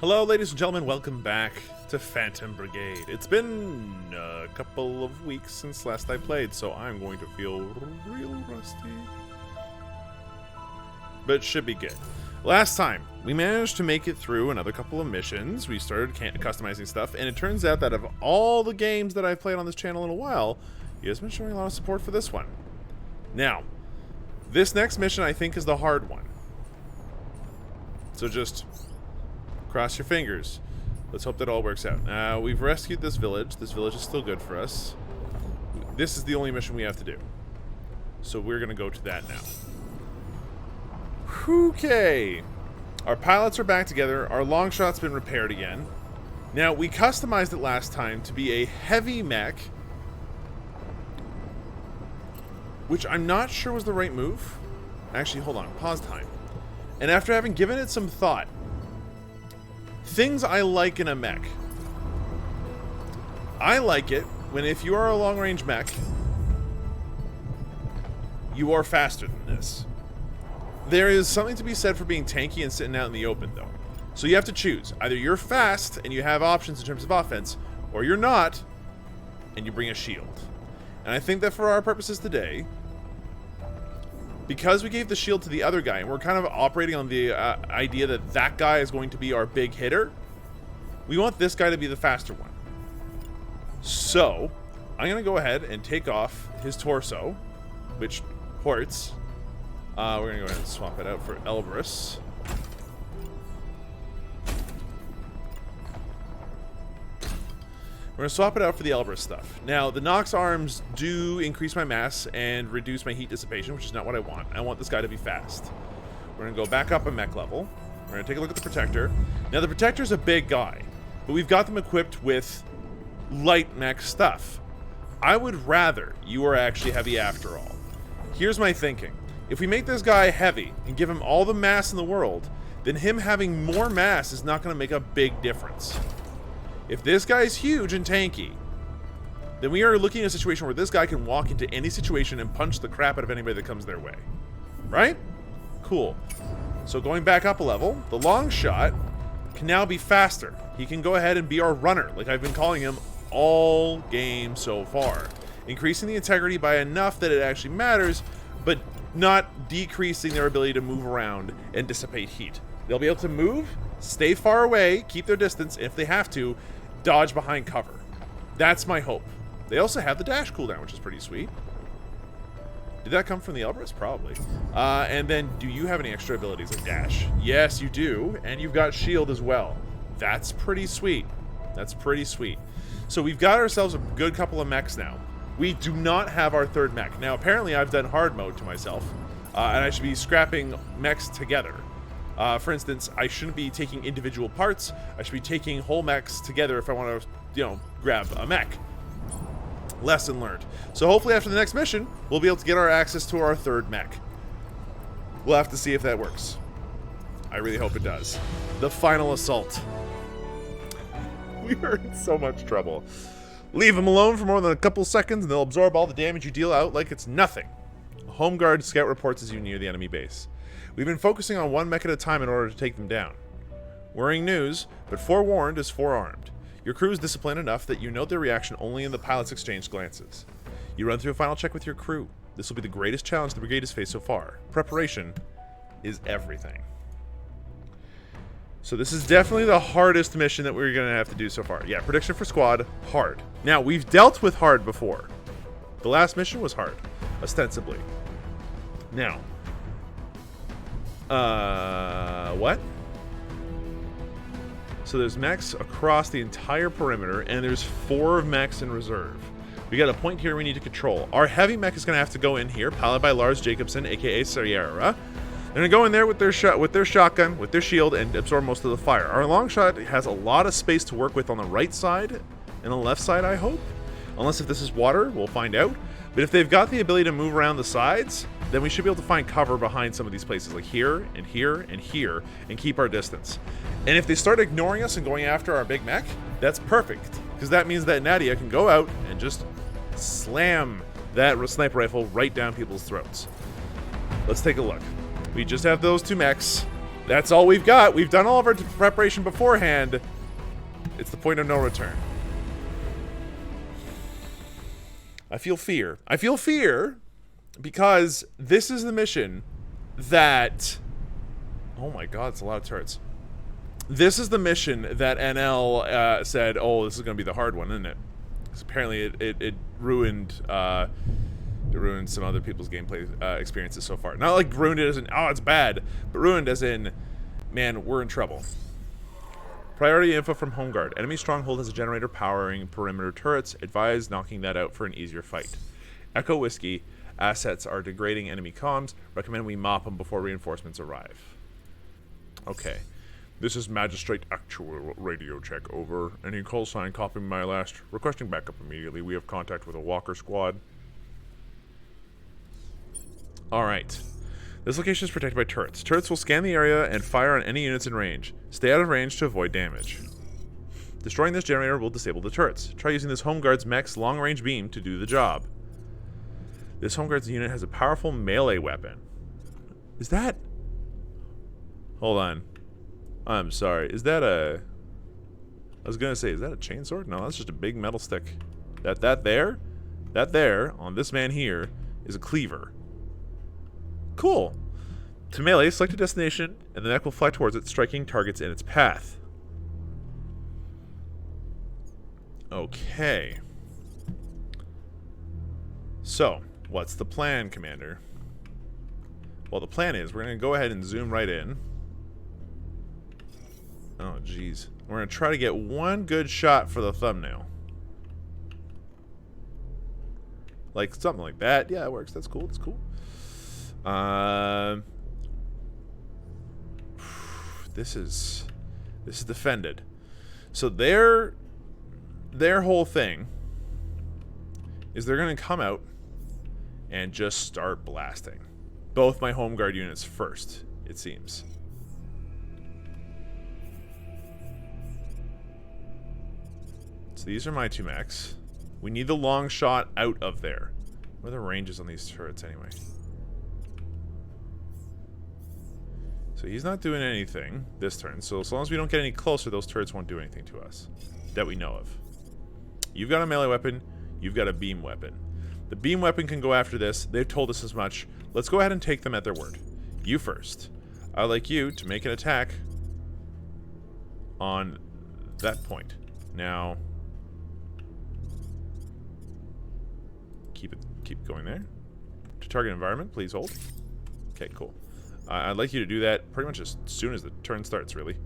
Hello, ladies and gentlemen, welcome back to Phantom Brigade. It's been a couple of weeks since last I played, so I'm going to feel real rusty. But it should be good. Last time, we managed to make it through another couple of missions. We started customizing stuff, and it turns out that of all the games that I've played on this channel in a while, you guys have been showing a lot of support for this one. Now, this next mission I think is the hard one. So just cross your fingers. Let's hope that all works out. We've rescued this village. This village is still good for us. This is the only mission we have to do. So we're going to go to that now. Okay. Our pilots are back together. Our long shot's been repaired again. Now, we customized it last time to be a heavy mech, which I'm not sure was the right move. Actually, hold on. Pause time. And after having given it some thought, things I like in a mech. I like it when if you are a long-range mech, you are faster than this. There is something to be said for being tanky and sitting out in the open, though. So you have to choose. Either you're fast and you have options in terms of offense, or you're not and you bring a shield. And I think that for our purposes today, because we gave the shield to the other guy, and we're kind of operating on the idea that that guy is going to be our big hitter, we want this guy to be the faster one. So, I'm going to go ahead and take off his torso, which ports. We're going to go ahead and swap it out for Elbrus. We're going to swap it out for the Elbrus stuff. Now, the Nox arms do increase my mass and reduce my heat dissipation, which is not what I want. I want this guy to be fast. We're going to go back up a mech level. We're going to take a look at the Protector. Now, the Protector's a big guy, but we've got them equipped with light mech stuff. I would rather you were actually heavy after all. Here's my thinking. If we make this guy heavy and give him all the mass in the world, then him having more mass is not going to make a big difference. If this guy is huge and tanky, then we are looking at a situation where this guy can walk into any situation and punch the crap out of anybody that comes their way. Right? Cool. So going back up a level, the long shot can now be faster. He can go ahead and be our runner, like I've been calling him all game so far. Increasing the integrity by enough that it actually matters, but not decreasing their ability to move around and dissipate heat. They'll be able to move, stay far away, keep their distance, if they have to, dodge behind cover. That's my hope. They also have the dash cooldown, which is pretty sweet. Did that come from the Elbrus? Probably. And then, do you have any extra abilities like dash? Yes, you do, and you've got shield as well. That's pretty sweet. That's pretty sweet. So we've got ourselves a good couple of mechs now. We do not have our third mech. Now, apparently I've done hard mode to myself, and I should be scrapping mechs together. For instance, I shouldn't be taking individual parts. I should be taking whole mechs together if I want to, grab a mech. Lesson learned. So hopefully after the next mission, we'll be able to get our access to our third mech. We'll have to see if that works. I really hope it does. The final assault. We are in so much trouble. Leave them alone for more than a couple seconds and they'll absorb all the damage you deal out like it's nothing. A home guard scout reports as you near the enemy base. We've been focusing on one mech at a time in order to take them down. Worrying news, but forewarned is forearmed. Your crew is disciplined enough that you note their reaction only in the pilot's exchanged glances. You run through a final check with your crew. This will be the greatest challenge the Brigade has faced so far. Preparation is everything. So this is definitely the hardest mission that we're going to have to do so far. Yeah, prediction for squad, hard. Now, we've dealt with hard before. The last mission was hard, ostensibly. Now, what? So there's mechs across the entire perimeter, and there's 4 mechs in reserve. We got a point here we need to control. Our heavy mech is going to have to go in here, piloted by Lars Jacobson, aka Sierra. They're going to go in there with their shotgun, with their shield, and absorb most of the fire. Our long shot has a lot of space to work with on the right side and the left side, I hope. Unless if this is water, we'll find out. But if they've got the ability to move around the sides, then we should be able to find cover behind some of these places, like here, and here, and here, and keep our distance. And if they start ignoring us and going after our big mech, that's perfect, because that means that Nadia can go out and just slam that sniper rifle right down people's throats. Let's take a look. We just have those 2 mechs. That's all we've got. We've done all of our preparation beforehand. It's the point of no return. I feel fear. I feel fear because this is the mission that... Oh my god, it's a lot of turrets. This is the mission that NL said, oh, this is going to be the hard one, isn't it? Because apparently it ruined some other people's gameplay experiences so far. Not like ruined it as in, oh, it's bad, but ruined as in, man, we're in trouble. Priority info from Home Guard. Enemy stronghold has a generator powering perimeter turrets. Advise knocking that out for an easier fight. Echo Whiskey. Assets are degrading enemy comms. Recommend we mop them before reinforcements arrive. Okay. This is Magistrate Actual radio check, over. Any call sign copying my last. Requesting backup immediately. We have contact with a walker squad. Alright. This location is protected by turrets. Turrets will scan the area and fire on any units in range. Stay out of range to avoid damage. Destroying this generator will disable the turrets. Try using this Home Guard's Mech's long-range beam to do the job. This Home Guard's unit has a powerful melee weapon. Is that... Hold on. I'm sorry. Is that a... I was gonna say, is that a chainsword? No, that's just a big metal stick. That there, on this man here, is a cleaver. Cool. To melee, select a destination, and the mech will fly towards it, striking targets in its path. Okay. So, what's the plan, Commander? Well, the plan is, we're going to go ahead and zoom right in. Oh, jeez. We're going to try to get one good shot for the thumbnail. Like, something like that. Yeah, it works. That's cool. That's cool. This is defended. So their whole thing is they're going to come out and just start blasting both my Home Guard units first, it seems. So these are my two mechs. We need the long shot out of there. What are the ranges on these turrets anyway? So he's not doing anything this turn. So as long as we don't get any closer, those turrets won't do anything to us that we know of. You've got a melee weapon. You've got a beam weapon. The beam weapon can go after this. They've told us as much. Let's go ahead and take them at their word. You first. I'd like you to make an attack on that point. Now, keep going there. To target environment, please hold. Okay, cool. I'd like you to do that pretty much as soon as the turn starts, really.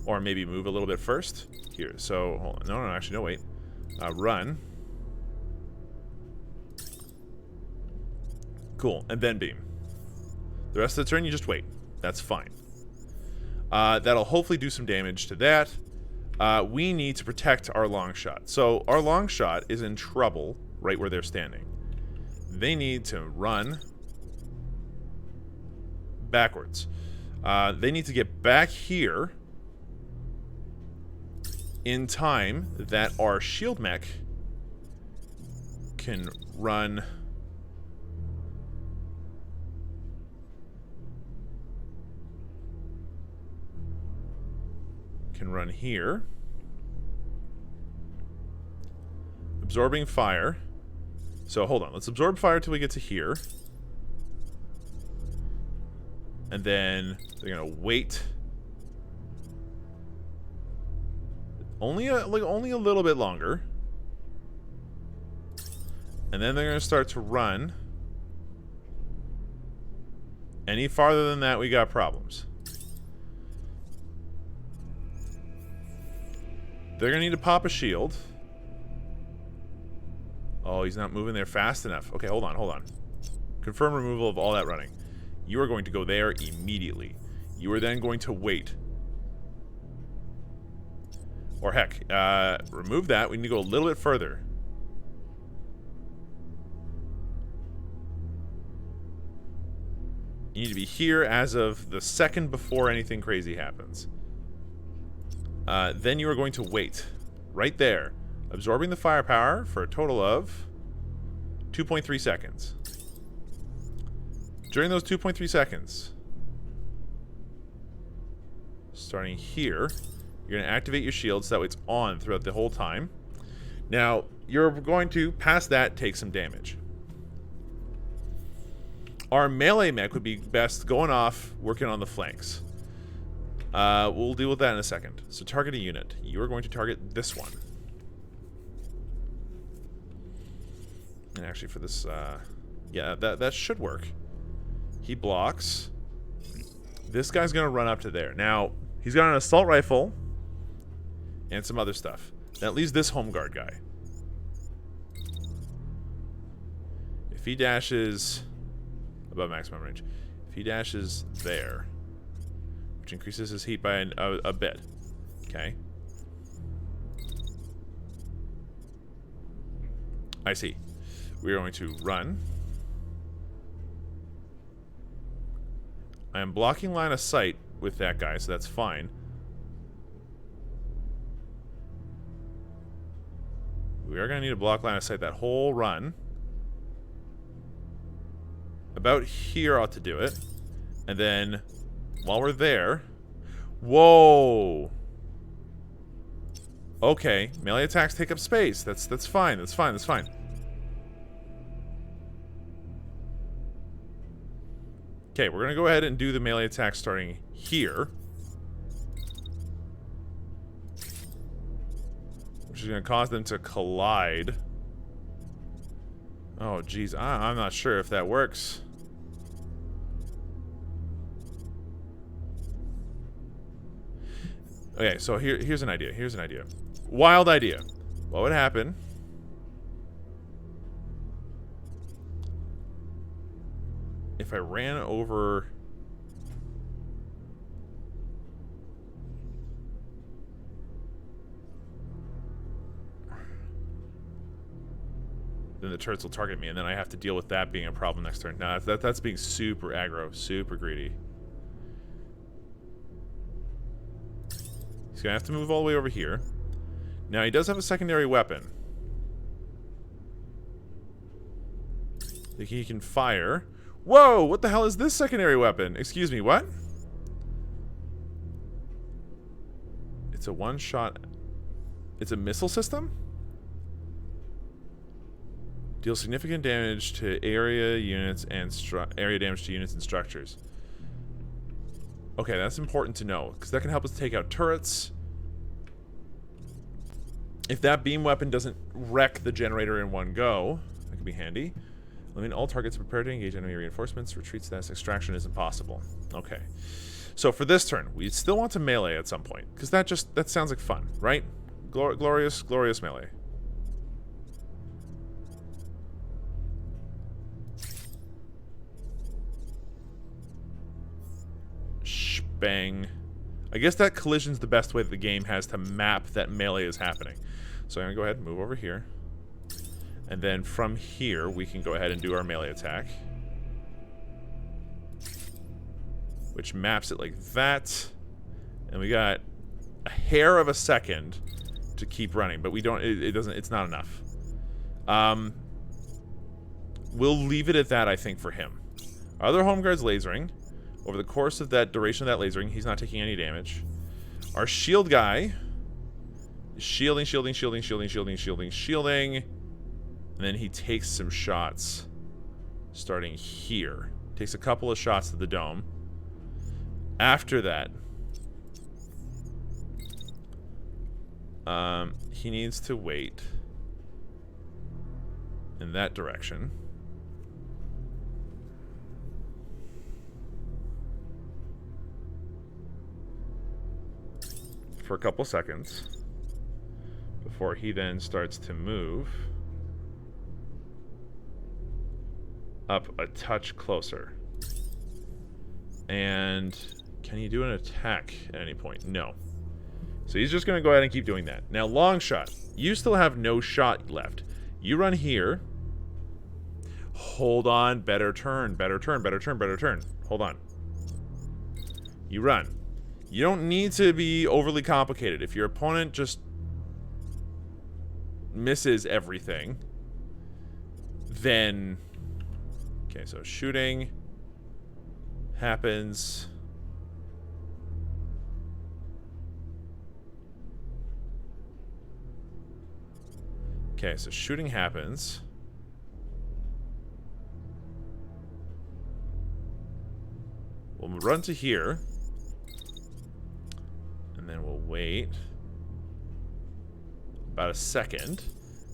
Or maybe move a little bit first. Here, so, hold on. No, actually, no, wait. Run. Cool, and then beam. The rest of the turn, you just wait. That's fine. That'll hopefully do some damage to that. We need to protect our long shot. So, our long shot is in trouble right where they're standing. They need to run backwards. They need to get back here in time that our shield mech can run here, absorbing fire. So hold on, let's absorb fire till we get to here. And then they're gonna wait only a little bit longer. And then they're gonna start to run. Any farther than that, we got problems. They're gonna need to pop a shield. Oh, he's not moving there fast enough. Okay, hold on. Confirm removal of all that running. You are going to go there immediately. You are then going to wait. Or heck, remove that. We need to go a little bit further. You need to be here as of the second before anything crazy happens. Then you are going to wait. Right there. Absorbing the firepower for a total of 2.3 seconds. During those 2.3 seconds, starting here. You're going to activate your shield so that way it's on throughout the whole time. Now, you're going to, past that, take some damage. Our melee mech would be best going off, working on the flanks. We'll deal with that in a second. So target a unit. You are going to target this one. And actually for this, yeah, that should work. He blocks. This guy's going to run up to there. Now, he's got an assault rifle and some other stuff. That leaves this home guard guy. If he dashes above maximum range, if he dashes there, which increases his heat by a bit, okay. I see. We're going to run. I am blocking line of sight with that guy, so that's fine. We are going to need to block line of sight that whole run. About here ought to do it. And then, while we're there... Whoa! Okay, melee attacks take up space. That's fine, that's fine, that's fine. Okay, we're going to go ahead and do the melee attack starting here. Which is going to cause them to collide. Oh, geez. I'm not sure if that works. Okay, so here's an idea. Here's an idea. Wild idea. What would happen... if I ran over... then the turrets will target me, and then I have to deal with that being a problem next turn. No, that's being super aggro, super greedy. He's gonna have to move all the way over here. Now, he does have a secondary weapon. I think he can fire... Whoa! What the hell is this secondary weapon? Excuse me, what? It's a one-shot... It's a missile system? Deals significant damage to area units and area damage to units and structures. Okay, that's important to know, because that can help us take out turrets. If that beam weapon doesn't wreck the generator in one go, that could be handy. I mean, all targets prepare to engage enemy reinforcements. Retreat status extraction is impossible. Okay. So for this turn, we still want to melee at some point. Because that sounds like fun, right? Glorious melee. Shbang. I guess that collision's the best way that the game has to map that melee is happening. So I'm going to go ahead and move over here. And then from here, we can go ahead and do our melee attack. Which maps it like that. And we got a hair of a second to keep running. But we don't, it's not enough. We'll leave it at that, I think, for him. Our other home guard's lasering. Over the course of that duration of that lasering, he's not taking any damage. Our shield guy is shielding. And then he takes some shots starting here. Takes a couple of shots to the dome. After that, he needs to wait in that direction. For a couple seconds. Before he then starts to move up a touch closer. And can he do an attack at any point? No. So he's just going to go ahead and keep doing that. Now, long shot. You still have no shot left. You run here. Hold on. Better turn. Hold on. You run. You don't need to be overly complicated. If your opponent just misses everything, then... Okay, so shooting happens. Okay, so shooting happens. We'll run to here. And then we'll wait about a second.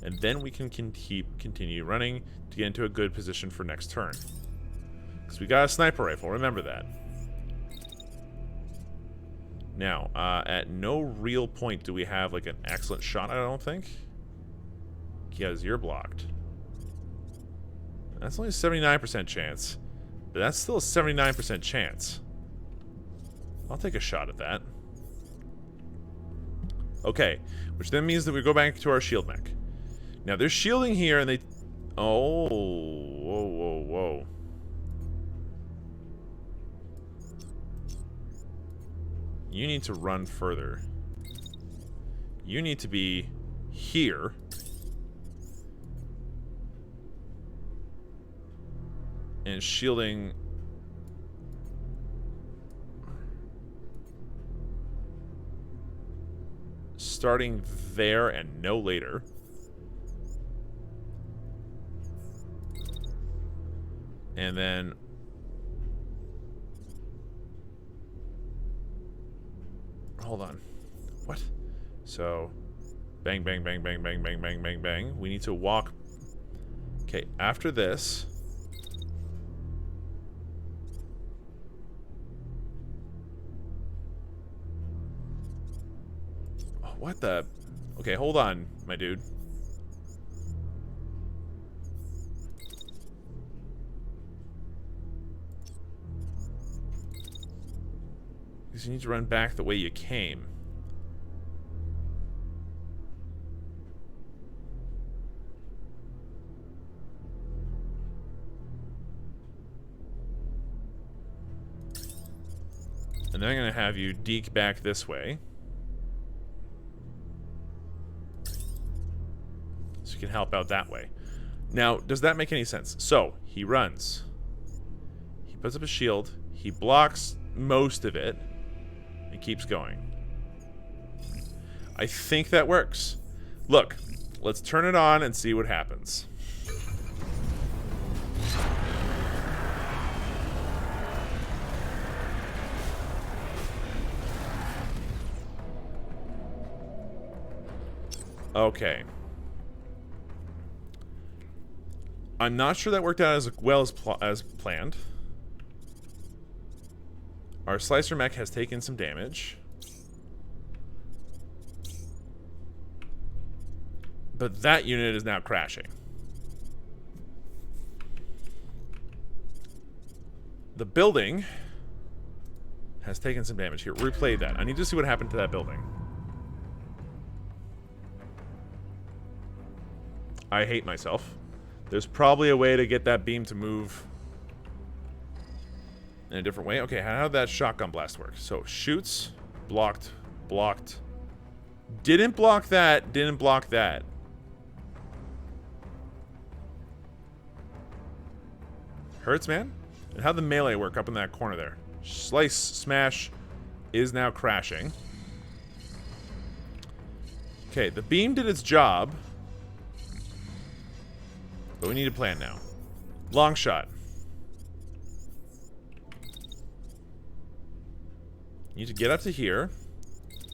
And then we can continue running to get into a good position for next turn. Because we got a sniper rifle, remember that. Now, at no real point do we have like an excellent shot, I don't think. Because you're blocked. That's only a 79% chance. But that's still a 79% chance. I'll take a shot at that. Okay, which then means that we go back to our shield mech. Now, they're shielding here and they... Oh, whoa, whoa, whoa. You need to run further. You need to be here. And shielding... starting there and no later. And then... hold on. What? So... bang, bang, bang, bang, bang, bang, bang, bang, bang. We need to walk... Okay, after this... what the... okay, hold on, my dude. Because you need to run back the way you came. And then I'm going to have you deke back this way. So you can help out that way. Now, does that make any sense? So, he runs. He puts up a shield. He blocks most of it. And keeps going. I think that works. Look, let's turn it on and see what happens. Okay. I'm not sure that worked out as well as planned. Our slicer mech has taken some damage. But that unit is now crashing. The building has taken some damage. Here, replay that. I need to see what happened to that building. I hate myself. There's probably a way to get that beam to move in a different way. Okay, how did that shotgun blast work? So, shoots, blocked, blocked. Didn't block that, didn't block that. Hurts, man. And how'd the melee work up in that corner there? Slice, smash is now crashing. Okay, the beam did its job. But we need a plan now. Long shot. You need to get up to here.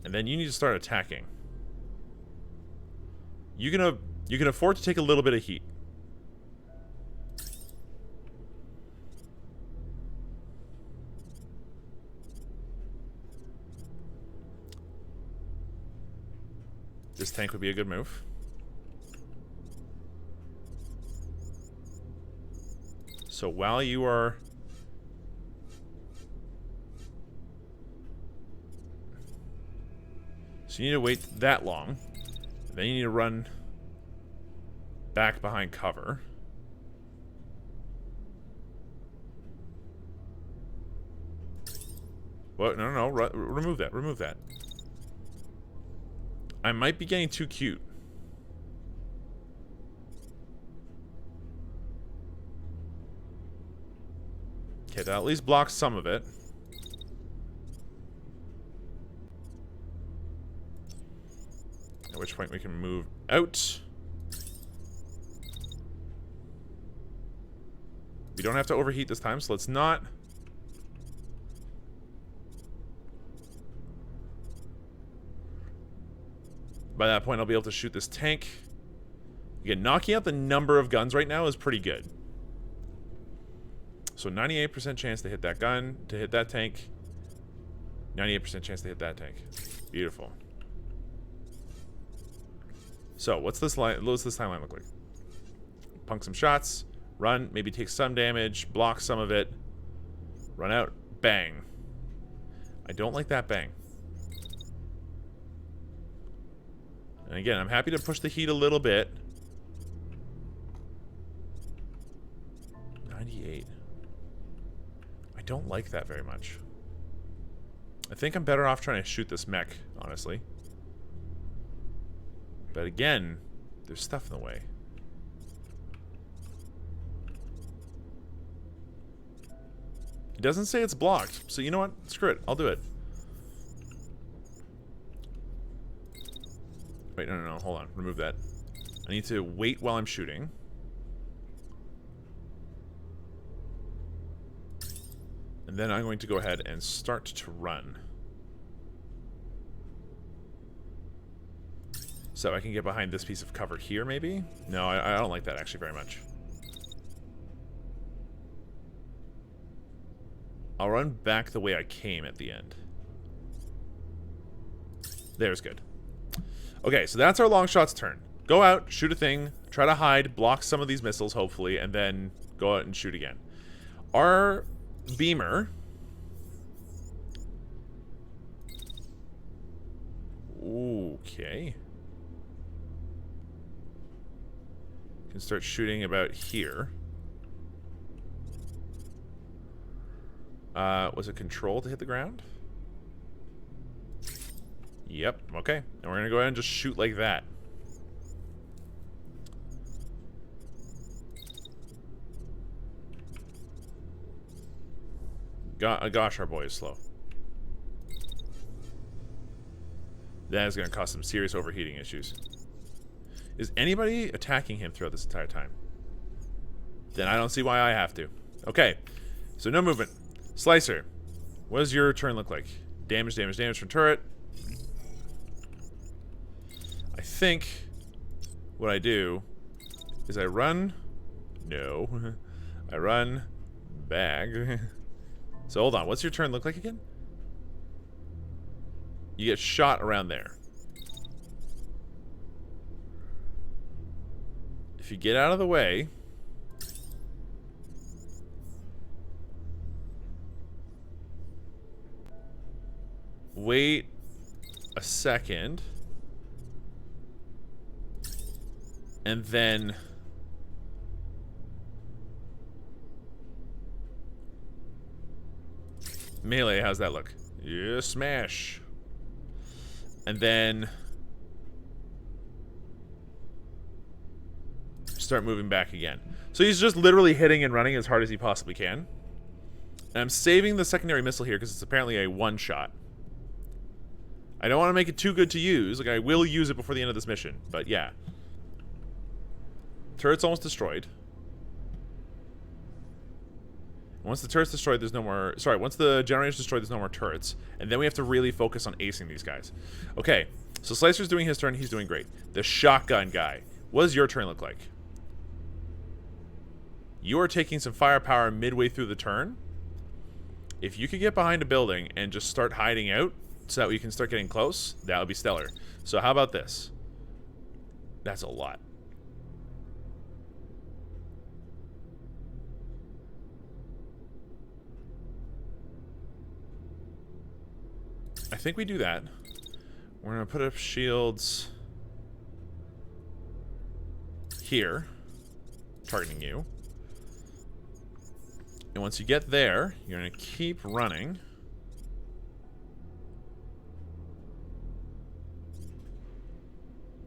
And then you need to start attacking. You can afford to take a little bit of heat. This tank would be a good move. So while you are... so you need to wait that long. Then you need to run back behind cover. What? No, no, no. Remove that. Remove that. I might be getting too cute. Okay, that at least blocks some of it. At which point we can move out. We don't have to overheat this time, so let's not. By that point, I'll be able to shoot this tank. Again, knocking out the number of guns right now is pretty good. So 98% chance to hit that gun, to hit that tank. 98% chance to hit that tank. Beautiful. So, what's this timeline look like? Punk some shots, run, maybe take some damage, block some of it, run out, bang. I don't like that bang. And again, I'm happy to push the heat a little bit. 98. I don't like that very much. I think I'm better off trying to shoot this mech, honestly. But again, there's stuff in the way. It doesn't say it's blocked, so you know what? Screw it. I'll do it. Wait, no. Hold on. Remove that. I need to wait while I'm shooting. And then I'm going to go ahead and start to run. So I can get behind this piece of cover here, maybe? No, I don't like that actually very much. I'll run back the way I came at the end. There's good. Okay, so that's our long shot's turn. Go out, shoot a thing, try to hide, block some of these missiles, hopefully, and then go out and shoot again. Our beamer... Okay. Can start shooting about here. Was it control to hit the ground? Yep, okay. And we're gonna go ahead and just shoot like that. Gosh, our boy is slow. That is gonna cause some serious overheating issues. Is anybody attacking him throughout this entire time? Then I don't see why I have to. Okay, so no movement. Slicer, what does your turn look like? Damage from turret. I think what I do is I run. No. I run. Bag. So hold on, what's your turn look like again? You get shot around there. If you get out of the way... Wait a second. And then... Melee, how's that look? Yeah, smash. And then... Start moving back again. So he's just literally hitting and running as hard as he possibly can. And I'm saving the secondary missile here because it's apparently a one-shot. I don't want to make it too good to use. Like, I will use it before the end of this mission. But, yeah. Turret's almost destroyed. Once the turret's destroyed, there's no more... Sorry, once the generator's destroyed, there's no more turrets. And then we have to really focus on acing these guys. Okay, so Slicer's doing his turn. He's doing great. The shotgun guy. What does your turn look like? You are taking some firepower midway through the turn. If you could get behind a building and just start hiding out so that we can start getting close, that would be stellar. So how about this? That's a lot. I think we do that. We're going to put up shields here, targeting you. And once you get there, you're going to keep running.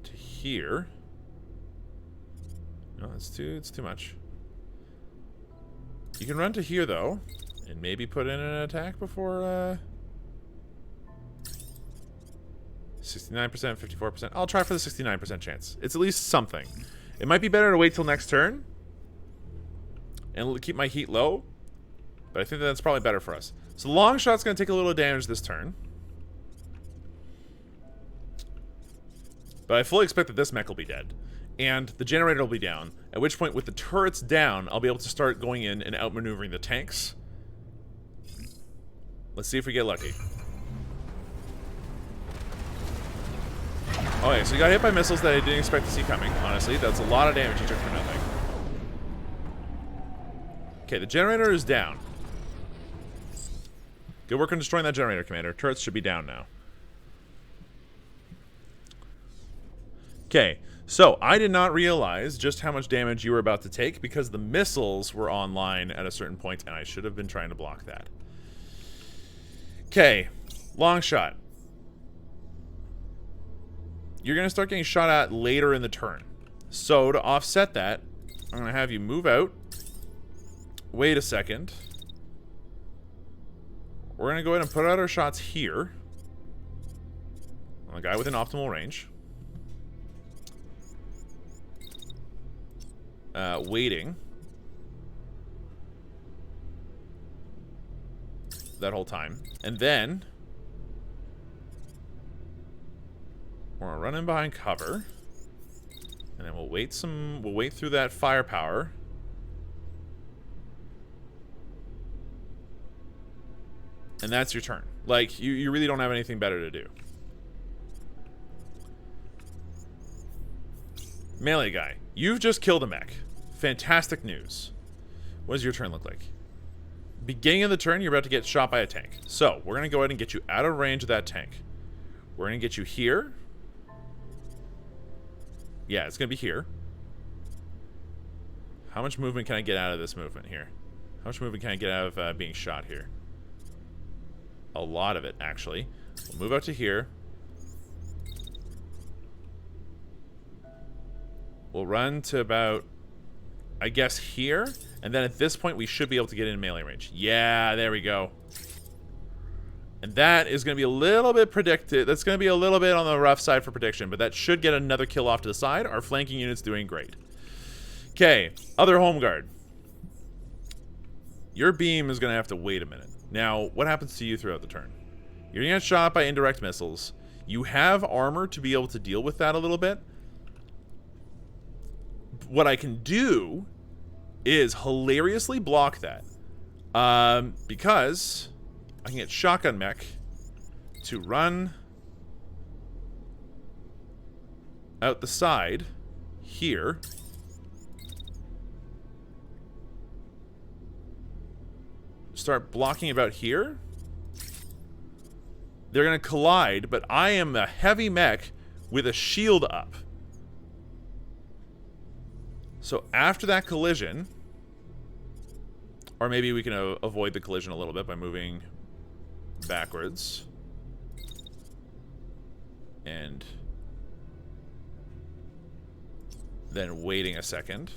To here. No, it's too much. You can run to here, though, and maybe put in an attack before, 69%, 54%. I'll try for the 69% chance. It's at least something. It might be better to wait till next turn and keep my heat low. But I think that's probably better for us. So the long shot's going to take a little damage this turn. But I fully expect that this mech will be dead. And the generator will be down. At which point, with the turrets down, I'll be able to start going in and outmaneuvering the tanks. Let's see if we get lucky. Okay, so you got hit by missiles that I didn't expect to see coming, honestly. That's a lot of damage you took for nothing. Okay, the generator is down. Good work on destroying that generator, Commander. Turrets should be down now. Okay, so I did not realize just how much damage you were about to take because the missiles were online at a certain point, and I should have been trying to block that. Okay, long shot. You're going to start getting shot at later in the turn. So to offset that, I'm going to have you move out. Wait a second. We're going to go ahead and put out our shots here. On a guy within optimal range. Waiting. That whole time. And then we're gonna run in behind cover. And then we'll wait through that firepower. And that's your turn. Like, you really don't have anything better to do. Melee guy, you've just killed a mech. Fantastic news. What does your turn look like? Beginning of the turn, you're about to get shot by a tank. So, we're going to go ahead and get you out of range of that tank. We're going to get you here. Yeah, it's going to be here. How much movement can I get out of this movement here? How much movement can I get out of being shot here? A lot of it, actually. We'll move out to here. We'll run to about, I guess, here. And then at this point, we should be able to get in melee range. Yeah, there we go. And that is going to be a little bit predicted. That's going to be a little bit on the rough side for prediction, but that should get another kill off to the side. Our flanking unit's doing great. Okay, other home guard. Your beam is going to have to wait a minute. Now, what happens to you throughout the turn? You're going to get shot by indirect missiles. You have armor to be able to deal with that a little bit. What I can do is hilariously block that. Because I can get Shotgun Mech to run out the side here. Start blocking about here. They're going to collide, but I am a heavy mech with a shield up. So after that collision, or maybe we can avoid the collision a little bit by moving backwards. And then waiting a second.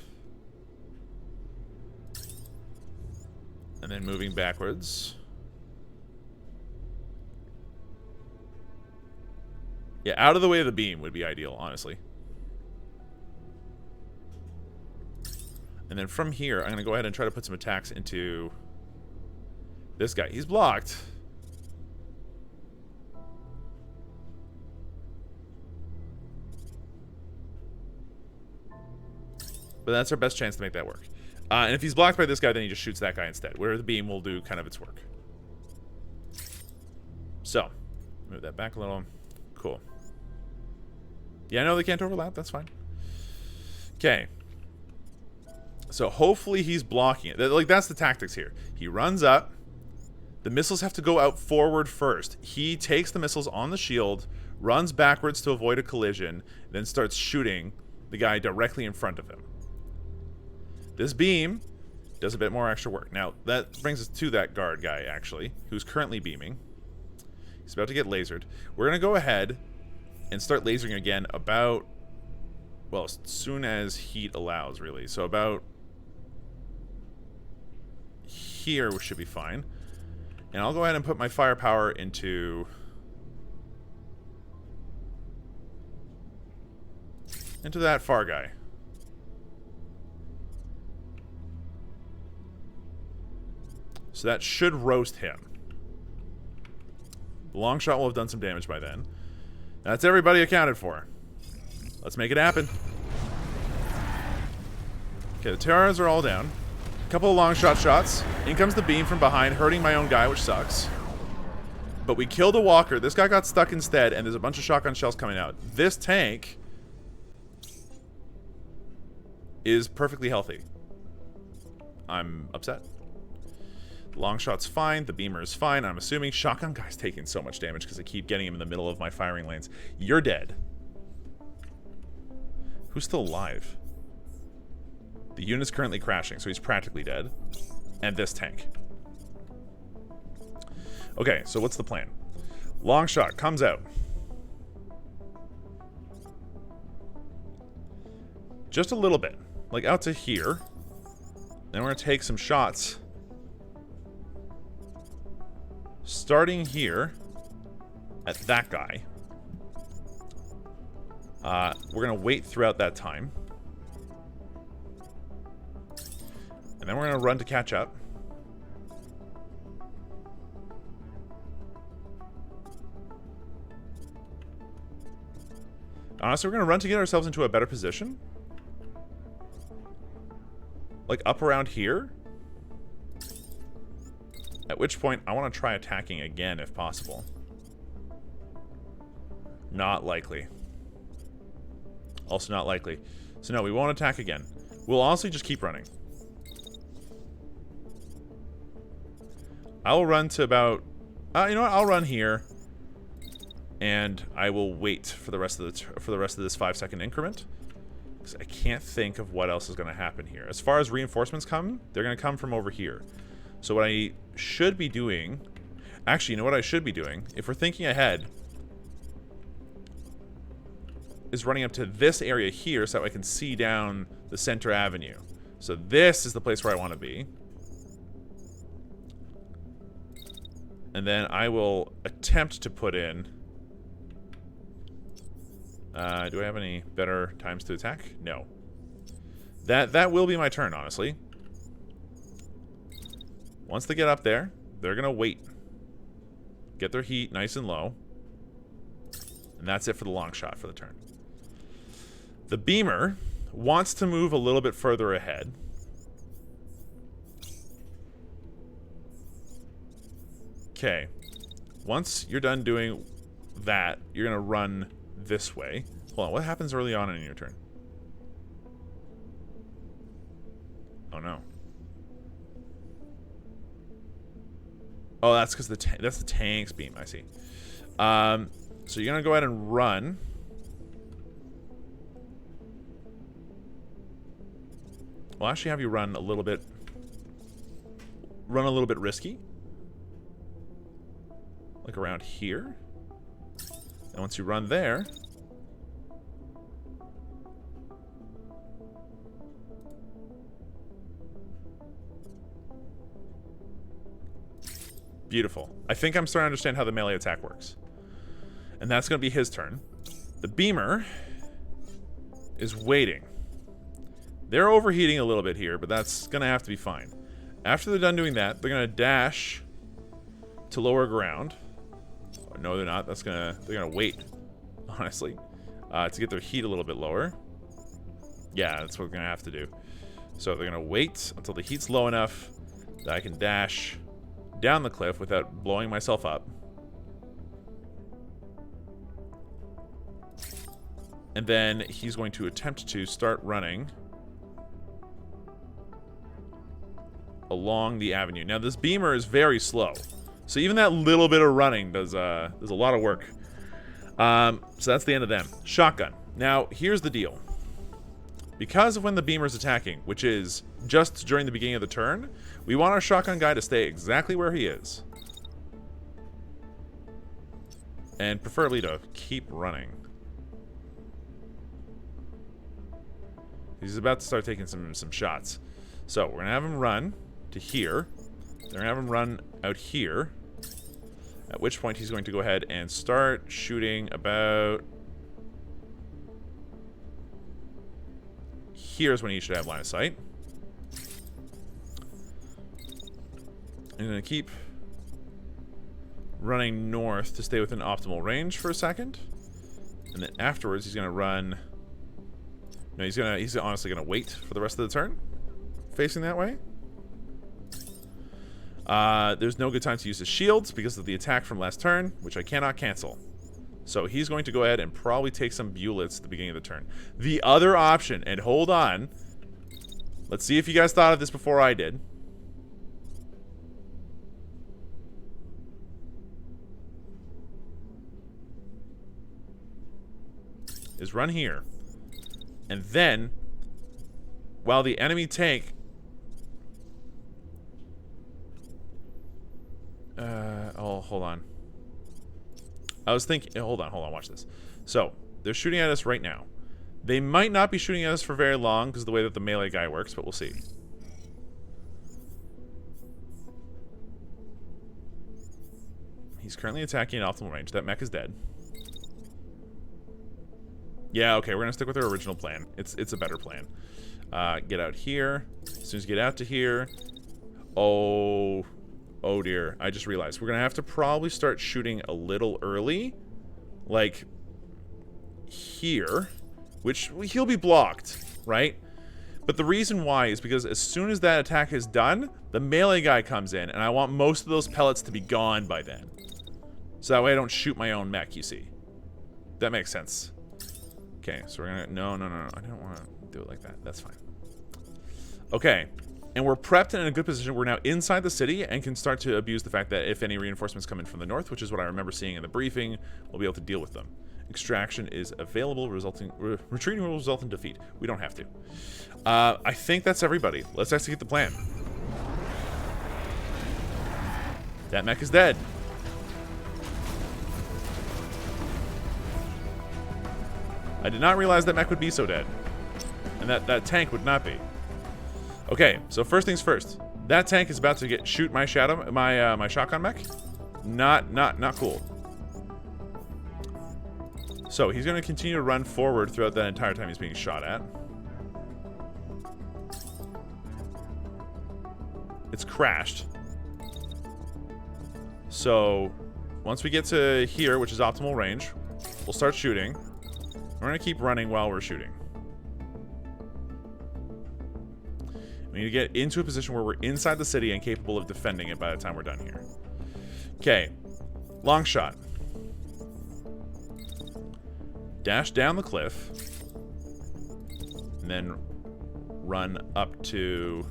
And then moving backwards. Yeah, out of the way of the beam would be ideal, honestly. And then from here, I'm going to go ahead and try to put some attacks into this guy. He's blocked. But that's our best chance to make that work. And if he's blocked by this guy, then he just shoots that guy instead, where the beam will do kind of its work. So, move that back a little. Cool. Yeah, no, they can't overlap. That's fine. Okay. So hopefully he's blocking it. Like, that's the tactics here. He runs up. The missiles have to go out forward first. He takes the missiles on the shield, runs backwards to avoid a collision, then starts shooting the guy directly in front of him. This beam does a bit more extra work. Now, that brings us to that guard guy, actually, who's currently beaming. He's about to get lasered. We're going to go ahead and start lasering again about, well, as soon as heat allows, really. So about here should be fine. And I'll go ahead and put my firepower into that far guy. So that should roast him. The long shot will have done some damage by then. That's everybody accounted for. Let's make it happen. Okay, the Terrors are all down. A couple of long shots. In comes the beam from behind, hurting my own guy, which sucks. But we killed a walker. This guy got stuck instead, and there's a bunch of shotgun shells coming out. This tank is perfectly healthy. I'm upset. Long shot's fine. The beamer is fine. I'm assuming shotgun guy's taking so much damage because I keep getting him in the middle of my firing lanes. You're dead. Who's still alive? The unit's currently crashing, so he's practically dead. And this tank. Okay, so what's the plan? Long shot comes out. Just a little bit. Like out to here. Then we're going to take some shots. Starting here. At that guy. We're going to wait throughout that time. And then we're going to run to catch up. Honestly, we're going to run to get ourselves into a better position. Like up around here. At which point, I want to try attacking again if possible. Not likely. Also not likely. So no, we won't attack again. We'll honestly just keep running. I'll run to about... you know what? I'll run here. And I will wait for the rest of this 5-second increment. Because I can't think of what else is going to happen here. As far as reinforcements come, they're going to come from over here. So what I should be doing... Actually, you know what I should be doing? If we're thinking ahead... is running up to this area here so that I can see down the center avenue. So this is the place where I want to be. And then I will attempt to put in... do I have any better times to attack? No. That will be my turn, honestly. Once they get up there, they're going to wait. Get their heat nice and low. And that's it for the long shot for the turn. The beamer wants to move a little bit further ahead. Okay. Once you're done doing that, you're going to run this way. Hold on, what happens early on in your turn? Oh no. Oh, that's because that's the tank's beam, I see. So you're going to go ahead and run. We'll actually have you run a little bit risky. Like around here. And once you run there, beautiful. I think I'm starting to understand how the melee attack works. And that's going to be his turn. The beamer is waiting. They're overheating a little bit here, but that's going to have to be fine. After they're done doing that, they're going to dash to lower ground. No, they're not. They're going to wait, honestly, to get their heat a little bit lower. Yeah, that's what we're going to have to do. So they're going to wait until the heat's low enough that I can dash down the cliff without blowing myself up. And then he's going to attempt to start running along the avenue. Now, this beamer is very slow. So even that little bit of running does a lot of work. So that's the end of them. Shotgun. Now, here's the deal. Because of when the beamer's attacking, which is just during the beginning of the turn, we want our shotgun guy to stay exactly where he is. And preferably to keep running. He's about to start taking some shots. So, we're going to have him run to here. Then we're going to have him run out here. At which point he's going to go ahead and start shooting about... Here's when he should have line of sight. I'm going to keep running north to stay within optimal range for a second. And then afterwards, he's going to run... No, he's honestly going to wait for the rest of the turn, facing that way. There's no good time to use his shields because of the attack from last turn, which I cannot cancel. So he's going to go ahead and probably take some bullets at the beginning of the turn. The other option, and hold on, let's see if you guys thought of this before I did. Is run here. And then, while the enemy tank... oh, hold on. I was thinking... Hold on, watch this. So, they're shooting at us right now. They might not be shooting at us for very long because of the way that the melee guy works, but we'll see. He's currently attacking at optimal range. That mech is dead. Yeah, okay, we're gonna stick with our original plan. It's a better plan. Get out here. As soon as you get out to here... Oh dear, I just realized. We're gonna have to probably start shooting a little early. Like... here. Which, he'll be blocked, right? But the reason why is because as soon as that attack is done, the melee guy comes in, and I want most of those pellets to be gone by then. So that way I don't shoot my own mech, you see. That makes sense. Okay, so we're gonna... No. I don't want to do it like that. That's fine. Okay. And we're prepped and in a good position. We're now inside the city and can start to abuse the fact that if any reinforcements come in from the north, which is what I remember seeing in the briefing, we'll be able to deal with them. Extraction is available, retreating will result in defeat. We don't have to. I think that's everybody. Let's execute the plan. That mech is dead. I did not realize that mech would be so dead. And that tank would not be. Okay, so first things first. That tank is about to shoot my shadow, my shotgun mech. Not cool. So he's going to continue to run forward throughout that entire time he's being shot at. It's crashed. So once we get to here, which is optimal range, we'll start shooting. We're going to keep running while we're shooting. We need to get into a position where we're inside the city and capable of defending it by the time we're done here. Okay. Long shot. Dash down the cliff. And then run up to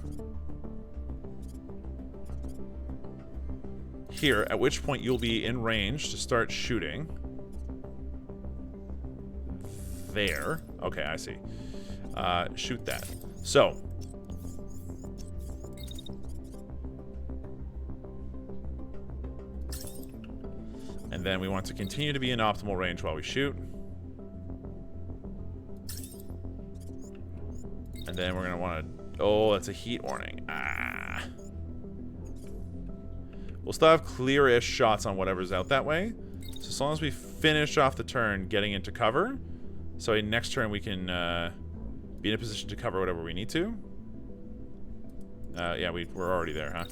here, at which point you'll be in range to start shooting. There. Okay, I see. Shoot that. So. And then we want to continue to be in optimal range while we shoot. And then we're going to want to... Oh, that's a heat warning. Ah. We'll still have clear-ish shots on whatever's out that way. So as long as we finish off the turn getting into cover... So next turn we can be in a position to cover whatever we need to. Yeah, we're already there, huh?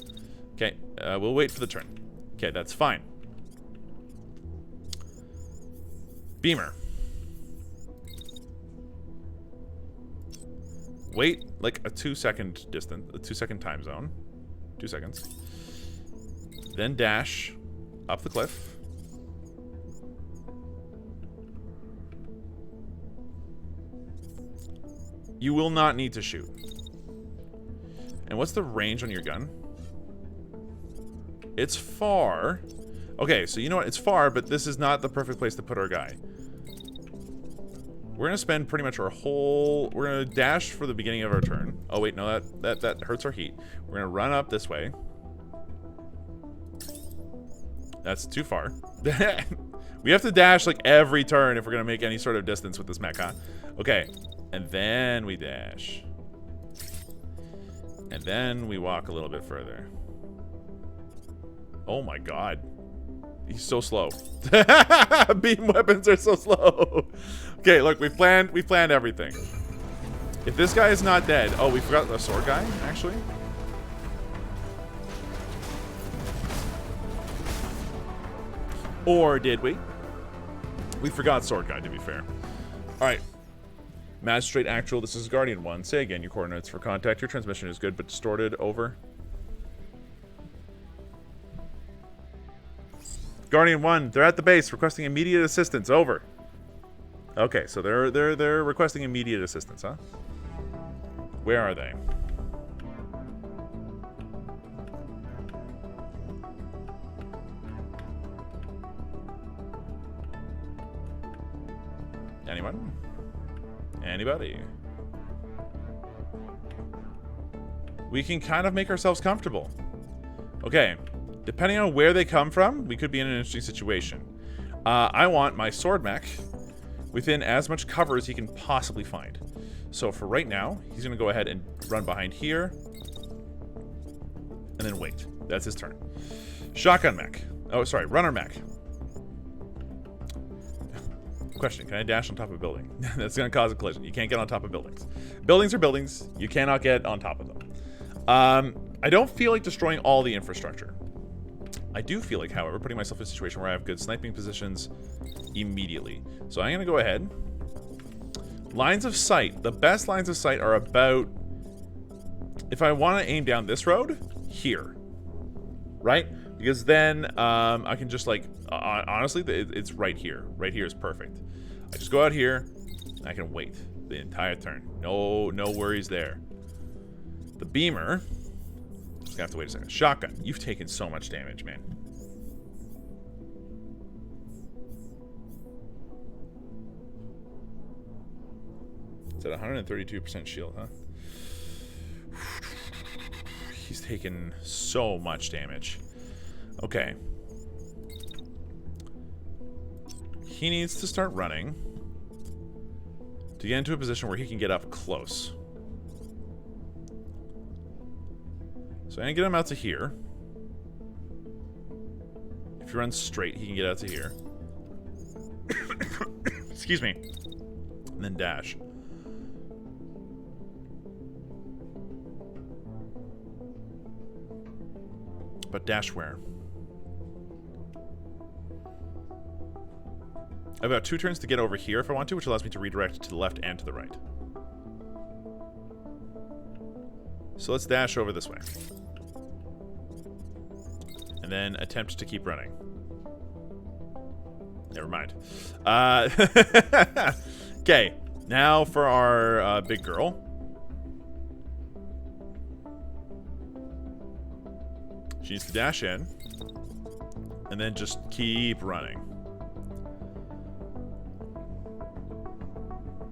Okay, we'll wait for the turn. Okay, that's fine. Beamer. Wait like a 2-second distance, a 2-second time zone. 2 seconds. Then dash up the cliff. You will not need to shoot. And what's the range on your gun? It's far. Okay, so you know what? It's far, but this is not the perfect place to put our guy. We're going to spend pretty much our whole... We're going to dash for the beginning of our turn. Oh, wait, no, that hurts our heat. We're going to run up this way. That's too far. We have to dash, like, every turn if we're going to make any sort of distance with this mech, huh? Okay. And then we dash. And then we walk a little bit further. Oh my god. He's so slow. Beam weapons are so slow. Okay, look, we planned everything. If this guy is not dead... Oh, we forgot the sword guy, actually. Or did we? We forgot Sword Guide, to be fair. Alright. Magistrate Actual, this is Guardian 1. Say again your coordinates for contact. Your transmission is good, but distorted. Over. Guardian 1, they're at the base requesting immediate assistance. Over. Okay, so they're requesting immediate assistance, huh? Where are they? Anyone? Anybody? We can kind of make ourselves comfortable. Okay. Depending on where they come from, we could be in an interesting situation. I want my sword mech within as much cover as he can possibly find. So for right now, he's going to go ahead and run behind here. And then wait. That's his turn. Shotgun mech. Oh, sorry. Runner mech. Question, can I dash on top of a building? That's going to cause a collision. You can't get on top of buildings. Buildings are buildings. You cannot get on top of them. I don't feel like destroying all the infrastructure. I do feel like, however, putting myself in a situation where I have good sniping positions immediately. So I'm going to go ahead. Lines of sight. The best lines of sight are about... If I want to aim down this road, here. Right? Because then I can just like... honestly, it's right here. Right here is perfect. I just go out here, and I can wait the entire turn. No worries there. The beamer... Just gonna have to wait a second. Shotgun. You've taken so much damage, man. It's at 132% shield, huh? He's taken so much damage. Okay. He needs to start running to get into a position where he can get up close. So I'm going to get him out to here. If he runs straight, he can get out to here. Excuse me. And then dash. But dash where? I've got 2 turns to get over here if I want to, which allows me to redirect to the left and to the right. So let's dash over this way. And then attempt to keep running. Never mind. Okay, now for our big girl. She needs to dash in. And then just keep running.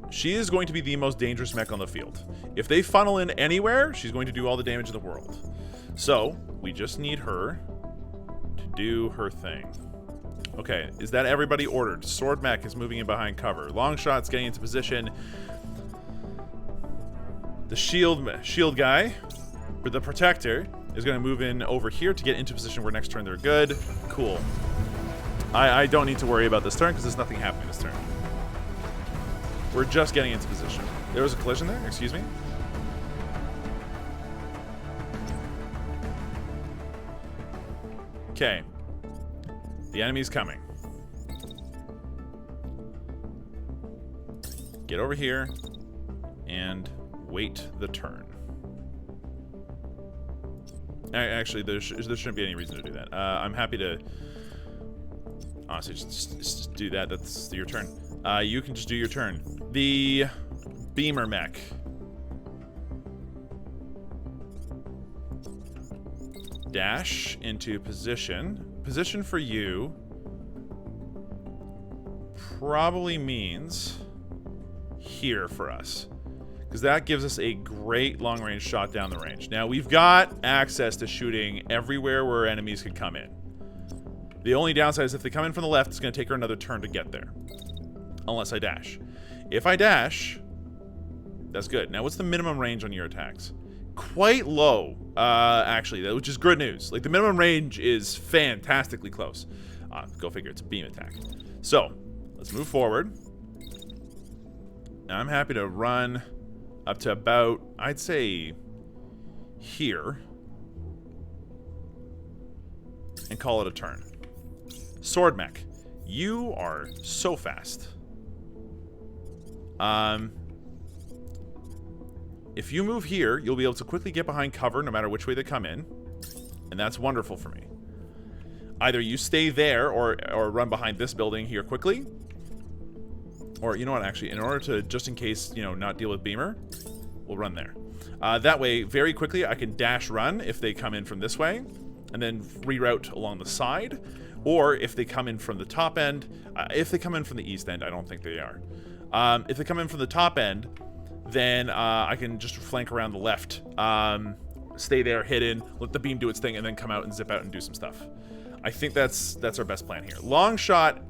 She is going to be the most dangerous mech on the field. If they funnel in anywhere, she's going to do all the damage in the world. So, we just need her to do her thing. Okay, is that everybody ordered? Sword mech is moving in behind cover. Long shot's getting into position. The shield guy, or the protector, is going to move in over here to get into position where next turn they're good. Cool. I don't need to worry about this turn because there's nothing happening this turn. We're just getting into position. There was a collision there? Excuse me? Okay. The enemy's coming. Get over here and wait the turn. Actually, there shouldn't be any reason to do that. I'm happy to... Honestly, just do that. That's your turn. You can just do your turn. The beamer mech. Dash into position. Position for you probably means here for us, because that gives us a great long-range shot down the range. Now, we've got access to shooting everywhere where enemies could come in. The only downside is if they come in from the left, it's going to take her another turn to get there. Unless I dash. If I dash, that's good. Now, what's the minimum range on your attacks? Quite low, actually, which is good news. Like, the minimum range is fantastically close. Go figure, it's a beam attack. So, let's move forward. Now, I'm happy to run up to about, I'd say, here. And call it a turn. Sword Mech. You are so fast. If you move here, you'll be able to quickly get behind cover no matter which way they come in. And that's wonderful for me. Either you stay there or run behind this building here quickly. Or, you know what, actually, in order to, just in case, you know, not deal with Beamer, we'll run there. That way, very quickly, I can dash run if they come in from this way, and then reroute along the side. Or if they come in from the top end, if they come in from the east end, I don't think they are. If they come in from the top end, then I can just flank around the left. Stay there, hidden, let the beam do its thing, and then come out and zip out and do some stuff. I think that's our best plan here. Long shot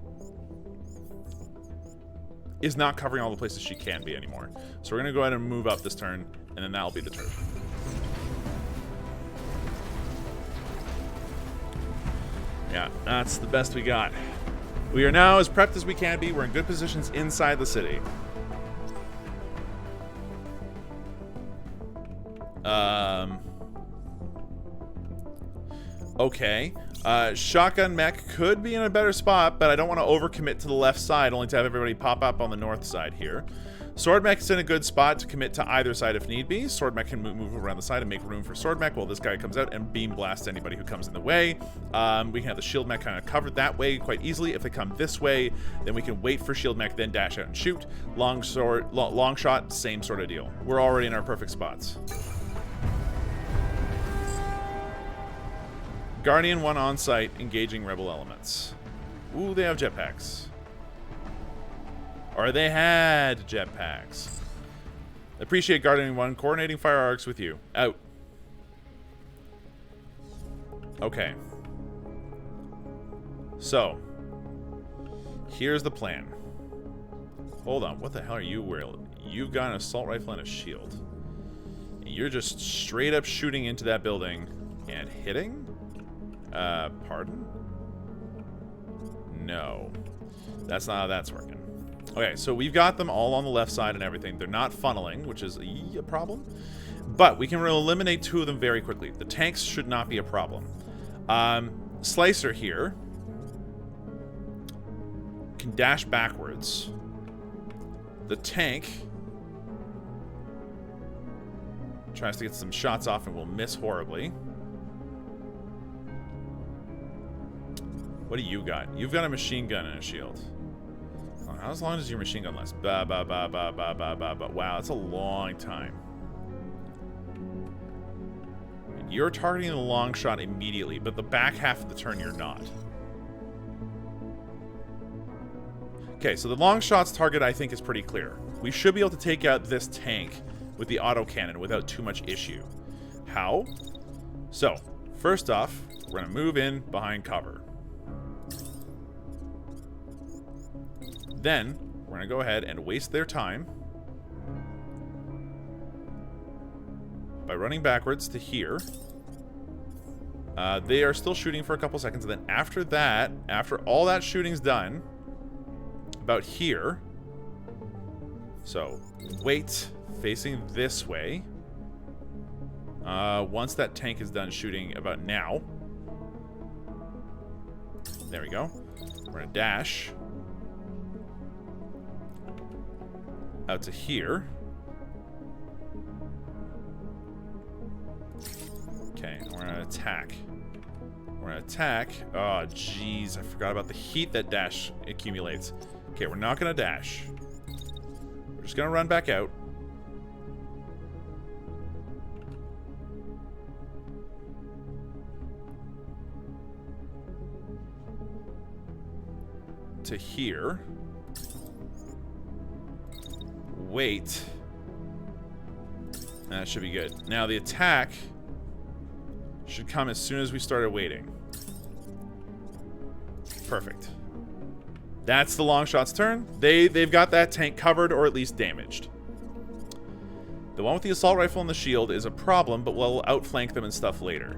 is not covering all the places she can be anymore. So we're going to go ahead and move up this turn, and then that'll be the turn. Yeah, that's the best we got. We are now as prepped as we can be. We're in good positions inside the city. Okay. Shotgun Mech could be in a better spot, but I don't want to overcommit to the left side, only to have everybody pop up on the north side here. Sword Mech's in a good spot to commit to either side if need be. Sword Mech can move around the side and make room for Sword Mech while this guy comes out and beam blast anybody who comes in the way. We can have the Shield Mech kind of covered that way quite easily. If they come this way, then we can wait for Shield Mech, then dash out and shoot. Long shot, same sort of deal. We're already in our perfect spots. Guardian 1 on site, engaging rebel elements. Ooh, they have jetpacks. Or they had jetpacks. Appreciate Guardian 1 coordinating fire arcs with you. Out. Okay. So, here's the plan. Hold on, what the hell are you wearing? You've got an assault rifle and a shield. You're just straight up shooting into that building and hitting? Pardon? No. That's not how that's working. Okay, so we've got them all on the left side and everything. They're not funneling, which is a problem. But we can eliminate 2 of them very quickly. The tanks should not be a problem. Slicer here can dash backwards. The tank tries to get some shots off and will miss horribly. What do you got? You've got a machine gun and a shield. How long does your machine gun last? Wow, that's a long time. You're targeting the long shot immediately, but the back half of the turn you're not. Okay, so the long shot's target I think is pretty clear. We should be able to take out this tank with the autocannon without too much issue. How? So, first off, we're going to move in behind cover. Then, we're going to go ahead and waste their time by running backwards to here. They are still shooting for a couple seconds, and then after that, after all that shooting's done, about here, so wait, facing this way. Once that tank is done shooting about now, there we go. We're going to dash out to here. Okay, we're gonna attack. We're gonna attack. Oh, jeez, I forgot about the heat that dash accumulates. Okay, we're not gonna dash. We're just gonna run back out. To here. Wait. That should be good. Now the attack should come as soon as we started waiting. Perfect. That's the long shot's turn. They've got that tank covered or at least damaged. The one with the assault rifle and the shield is a problem, but we'll outflank them and stuff later.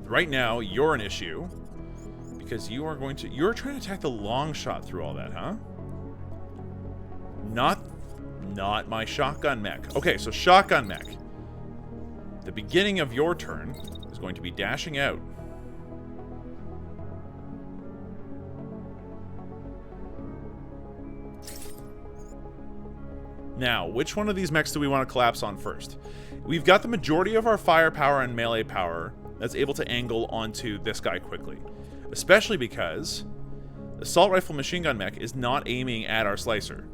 Right now, you're an issue because you're trying to attack the long shot through all that, huh? Not my shotgun mech. Okay, so shotgun mech. The beginning of your turn is going to be dashing out. Now, which one of these mechs do we want to collapse on first? We've got the majority of our firepower and melee power that's able to angle onto this guy quickly. Especially because assault rifle machine gun mech is not aiming at our slicer.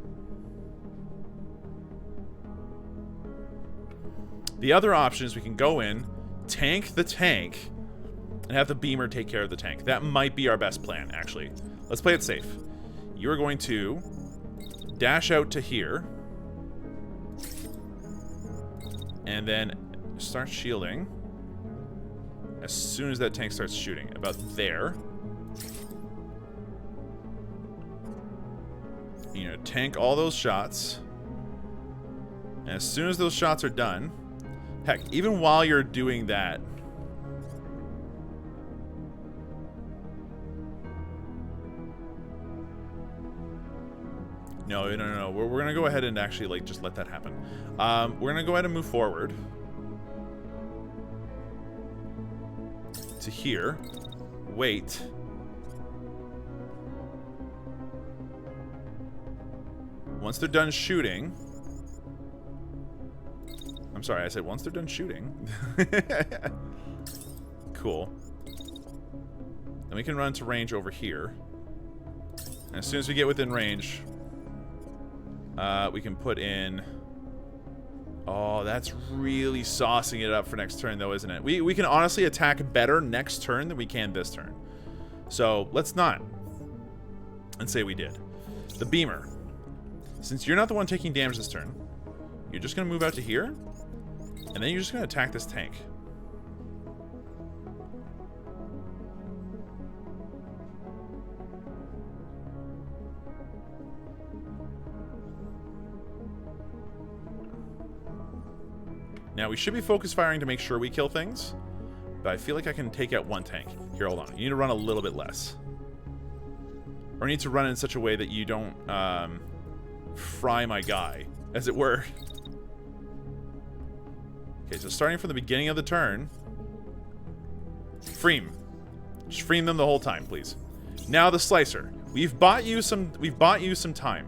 The other option is we can go in, tank the tank, and have the beamer take care of the tank. That might be our best plan, actually. Let's play it safe. You're going to dash out to here. And then start shielding as soon as that tank starts shooting. About there. You know, tank all those shots. And as soon as those shots are done, heck, even while you're doing that, No. We're gonna go ahead and actually, like, just let that happen. We're gonna go ahead and move forward to here. Wait. Once they're done shooting. I'm sorry, I said once they're done shooting. Cool. Then we can run to range over here. And as soon as we get within range, we can put in... Oh, that's really saucing it up for next turn, though, isn't it? We can honestly attack better next turn than we can this turn. So, let's not. And say we did. The beamer. Since you're not the one taking damage this turn, you're just going to move out to here. And then you're just going to attack this tank. Now, we should be focus firing to make sure we kill things, but I feel like I can take out one tank. Here, hold on. You need to run a little bit less. Or you need to run in such a way that you don't fry my guy, as it were. Okay, so starting from the beginning of the turn, Freem. Just Freem them the whole time, please. Now the slicer. We've bought you some time.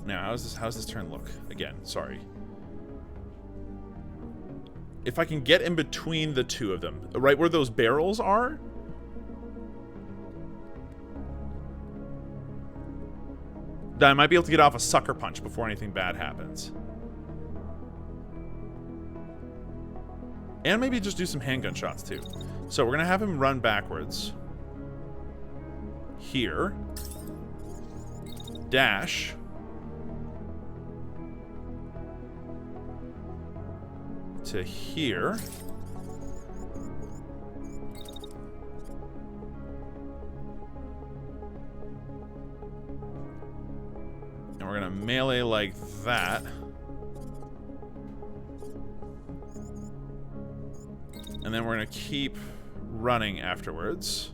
Now, how's this turn look? Again, sorry. If I can get in between the two of them, right where those barrels are, then I might be able to get off a sucker punch before anything bad happens. And maybe just do some handgun shots too. So we're gonna have him run backwards. Here. Dash. To here. And we're gonna melee like that. And then we're gonna keep running afterwards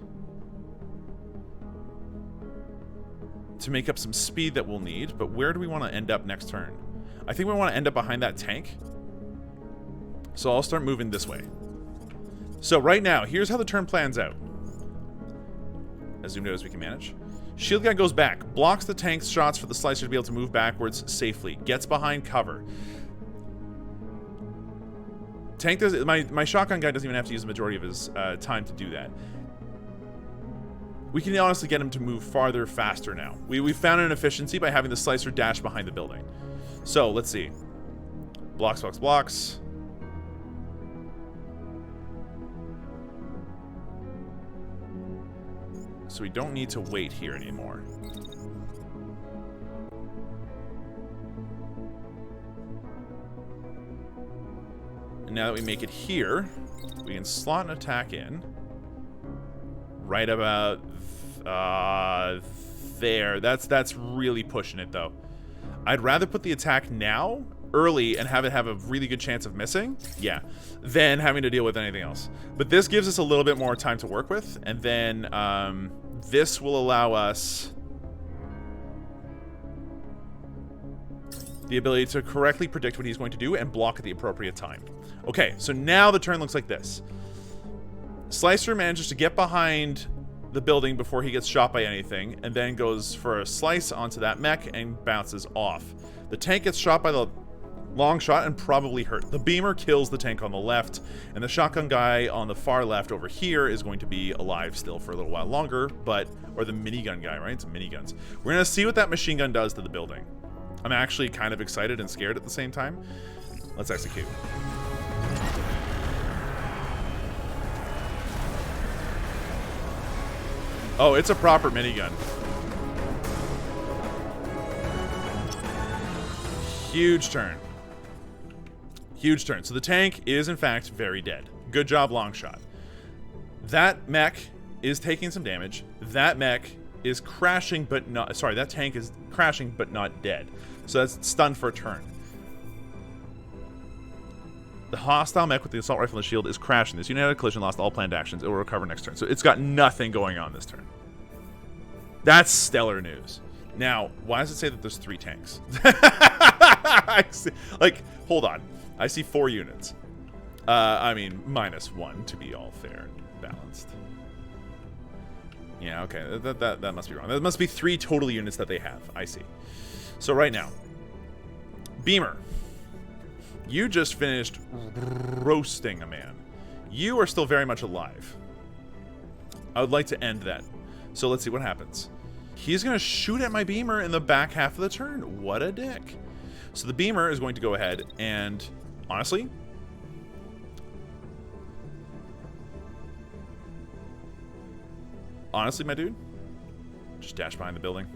to make up some speed that we'll need. But where do we want to end up next turn? I think we want to end up behind that tank. So I'll start moving this way. So right now, here's how the turn plans out. As zoomed out as we can manage. Shield guy goes back, blocks the tank's shots for the slicer to be able to move backwards safely. Gets behind cover. Tank does. My shotgun guy doesn't even have to use the majority of his time to do that. We can honestly get him to move farther, faster now. We found an efficiency by having the slicer dash behind the building. So let's see. Blocks, blocks, blocks. So we don't need to wait here anymore. And now that we make it here, we can slot an attack in. Right about there. That's really pushing it, though. I'd rather put the attack now, early, and have it have a really good chance of missing, yeah, than having to deal with anything else. But this gives us a little bit more time to work with, and then this will allow us the ability to correctly predict what he's going to do and block at the appropriate time. Okay, so now the turn looks like this. Slicer manages to get behind the building before he gets shot by anything, and then goes for a slice onto that mech and bounces off. The tank gets shot by the long shot and probably hurt. The beamer kills the tank on the left, and the shotgun guy on the far left over here is going to be alive still for a little while longer, but, or the minigun guy, right? It's miniguns. We're gonna see what that machine gun does to the building. I'm actually kind of excited and scared at the same time. Let's execute. Oh, it's a proper minigun. Huge turn. Huge turn. So the tank is, in fact, very dead. Good job, long shot. That mech is taking some damage. That mech is crashing, but not... Sorry, that tank is crashing, but not dead. So that's stunned for a turn. The hostile mech with the assault rifle and the shield is crashing. This unit had a collision, lost all planned actions. It will recover next turn. So it's got nothing going on this turn. That's stellar news. Now, why does it say that there's 3 tanks? Like, hold on. I see 4 units. I mean, -1 to be all fair and balanced. Yeah, okay. That must be wrong. That must be 3 total units that they have. I see. So right now, Beamer, you just finished roasting a man. You are still very much alive. I would like to end that. So let's see what happens. He's going to shoot at my Beamer in the back half of the turn. What a dick. So the Beamer is going to go ahead and, honestly, my dude, just dash behind the building.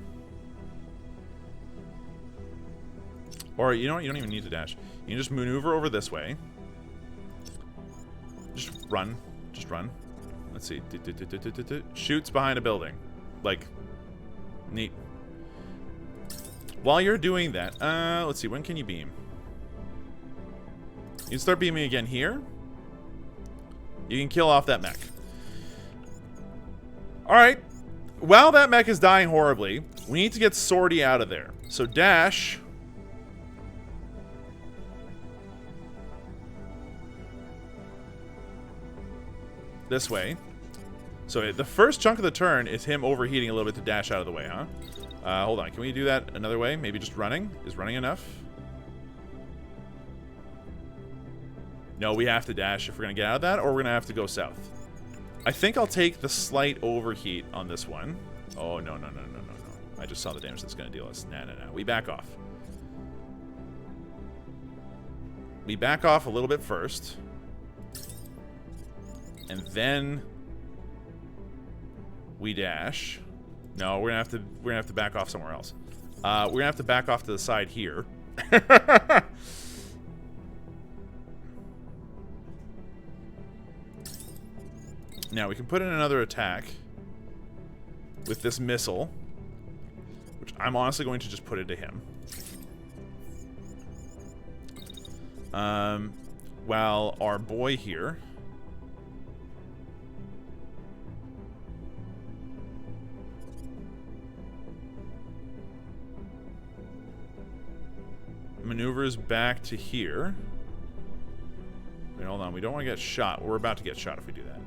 Or, you know what? You don't even need to dash. You can just maneuver over this way. Just run. Just run. Let's see. Shoots behind a building. Like, neat. While you're doing that, let's see. When can you beam? You can start beaming again here. You can kill off that mech. Alright. While that mech is dying horribly, we need to get Sortie out of there. So dash... this way. So the first chunk of the turn is him overheating a little bit to dash out of the way, huh? Hold on. Can we do that another way? Maybe just running? Is running enough? No, we have to dash if we're going to get out of that, or we're going to have to go south. I think I'll take the slight overheat on this one. Oh, no. I just saw the damage that's going to deal us. No. We back off. We back off a little bit first. And then we dash. No, we're gonna have to back off somewhere else. We're gonna have to back off to the side here. Now we can put in another attack with this missile, which I'm honestly going to just put into him. While our boy here maneuvers back to here. Wait, hold on. We don't want to get shot. We're about to get shot if we do that.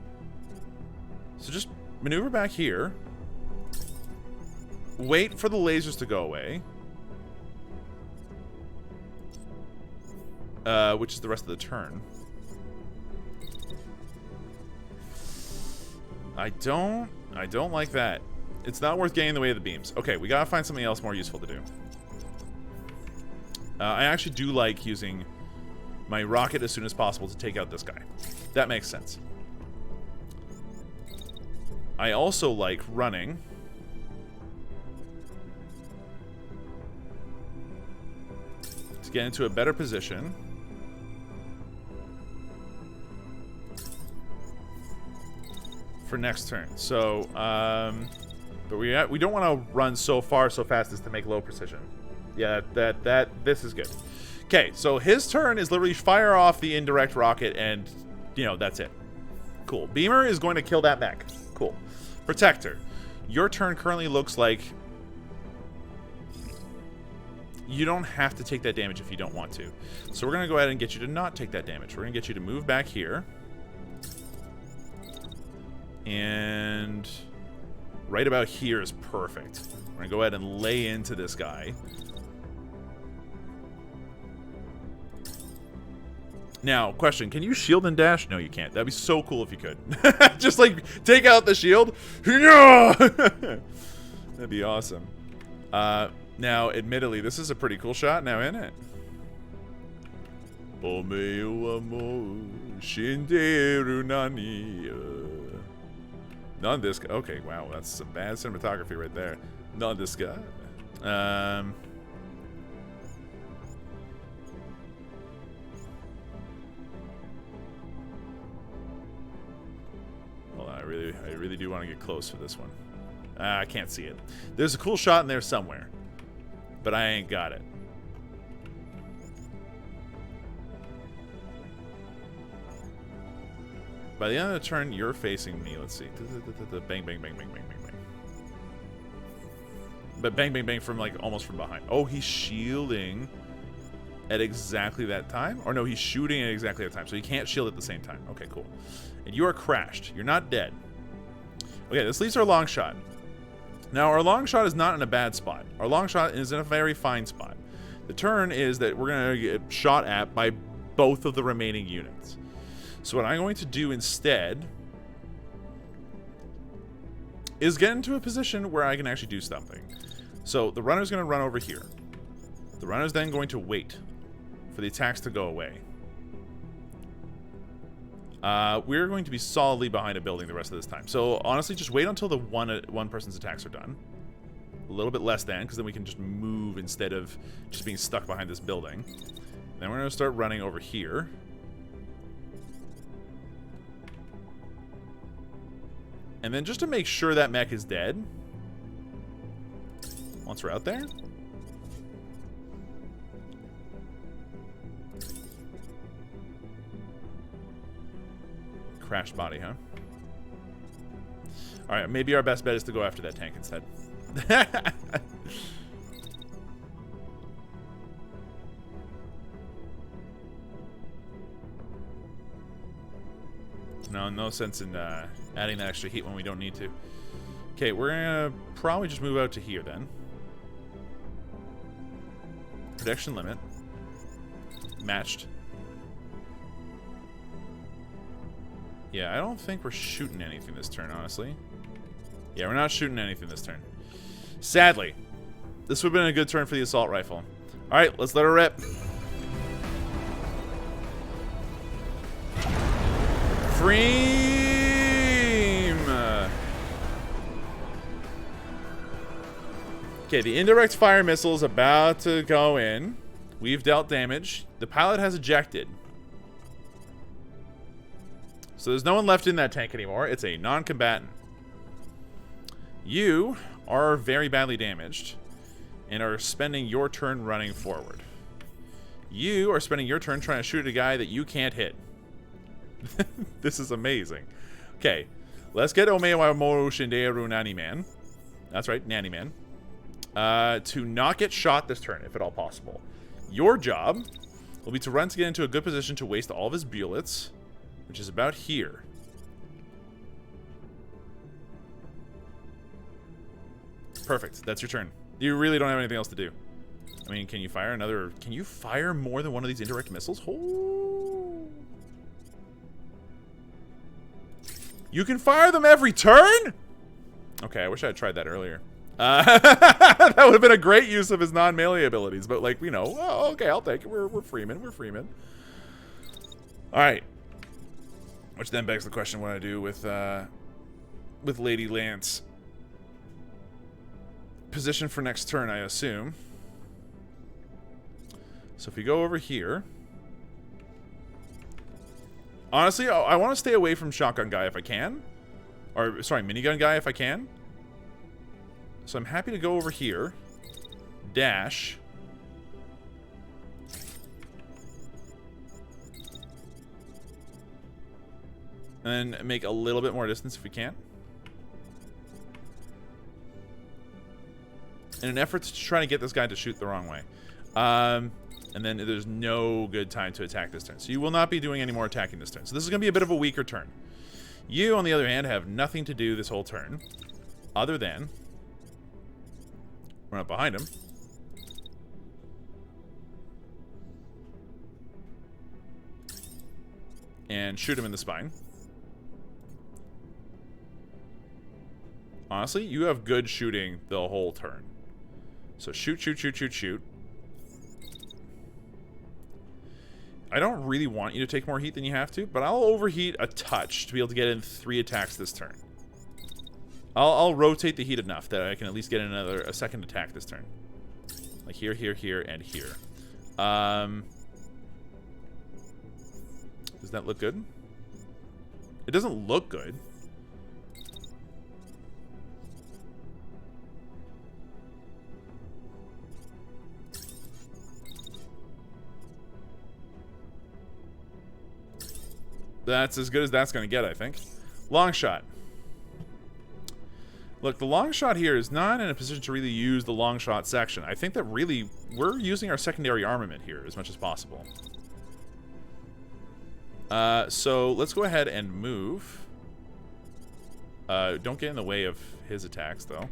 So just maneuver back here. Wait for the lasers to go away. Which is the rest of the turn. I don't like that. It's not worth getting in the way of the beams. Okay, we gotta find something else more useful to do. I actually do like using my rocket as soon as possible to take out this guy. That makes sense. I also like running. To get into a better position. For next turn. So, but we don't want to run so far so fast as to make low precision. Yeah, this is good. Okay, so his turn is literally fire off the indirect rocket and, you know, that's it. Cool. Beamer is going to kill that mech. Cool. Protector. Your turn currently looks like you don't have to take that damage if you don't want to. So we're going to go ahead and get you to not take that damage. We're going to get you to move back here. And right about here is perfect. We're going to go ahead and lay into this guy. Now, question, can you shield and dash? No, you can't. That'd be so cool if you could. Just, like, take out the shield. That'd be awesome. Now, admittedly, this is a pretty cool shot now, isn't it? Not this guy. Okay, wow, that's some bad cinematography right there. Not this guy. Hold on, I really do want to get close for this one. I can't see it. There's a cool shot in there somewhere, but I ain't got it. By the end of the turn, you're facing me. Let's see. Bang, bang, bang, bang, bang, bang, bang. But bang, bang, bang from, like, almost from behind. Oh, he's shielding at exactly that time? Or no, he's shooting at exactly that time. So he can't shield at the same time. Okay, cool. And you are crashed. You're not dead. Okay, this leaves our long shot. Now, our long shot is not in a bad spot. Our long shot is in a very fine spot. The turn is that we're going to get shot at by both of the remaining units. So what I'm going to do instead is get into a position where I can actually do something. So the runner's going to run over here. The runner's then going to wait for the attacks to go away. We're going to be solidly behind a building the rest of this time. So honestly, just wait until the one person's attacks are done. A little bit less than, because then we can just move instead of just being stuck behind this building. Then we're going to start running over here. And then just to make sure that mech is dead, once we're out there, crashed body, huh? Alright, maybe our best bet is to go after that tank instead. No sense in adding that extra heat when we don't need to. Okay, we're gonna probably just move out to here then. Protection limit. Matched. Yeah, I don't think we're shooting anything this turn, honestly. Yeah, we're not shooting anything this turn. Sadly. This would have been a good turn for the assault rifle. Alright, let's let her rip. Freem! Okay, the indirect fire missile is about to go in. We've dealt damage. The pilot has ejected. So there's no one left in that tank anymore. It's a non-combatant. You are very badly damaged and are spending your turn running forward. You are spending your turn trying to shoot at a guy that you can't hit. This is amazing. Okay, let's get Omewa Moru Shinderu Nani Man. That's right, Nanny Man. To not get shot this turn, if at all possible. Your job will be to run to get into a good position to waste all of his bullets, which is about here. Perfect. That's your turn. You really don't have anything else to do. I mean, can you fire another... Can you fire more than one of these indirect missiles? Oh. You can fire them every turn? Okay, I wish I had tried that earlier. That would have been a great use of his non-melee abilities, but like, you know, oh, okay, I'll take it. We're Freeman. We're Freeman. Alright. Which then begs the question what I do with Lady Lance. Position for next turn, I assume. So if we go over here... Honestly, I want to stay away from shotgun guy if I can. Or, sorry, minigun guy if I can. So I'm happy to go over here. Dash. And make a little bit more distance if we can. In an effort to try to get this guy to shoot the wrong way. And then there's no good time to attack this turn. So you will not be doing any more attacking this turn. So this is going to be a bit of a weaker turn. You, on the other hand, have nothing to do this whole turn. other than run up behind him. And shoot him in the spine. Honestly, you have good shooting the whole turn. So shoot, shoot, shoot, shoot, shoot. I don't really want you to take more heat than you have to, but I'll overheat a touch to be able to get in 3 attacks this turn. I'll rotate the heat enough that I can at least get in a second attack this turn. Like here, here, here, and here. Does that look good? It doesn't look good. That's as good as that's going to get, I think. Long shot. Look, the long shot here is not in a position to really use the long shot section. I think that really we're using our secondary armament here as much as possible. So let's go ahead and move. Don't get in the way of his attacks, though.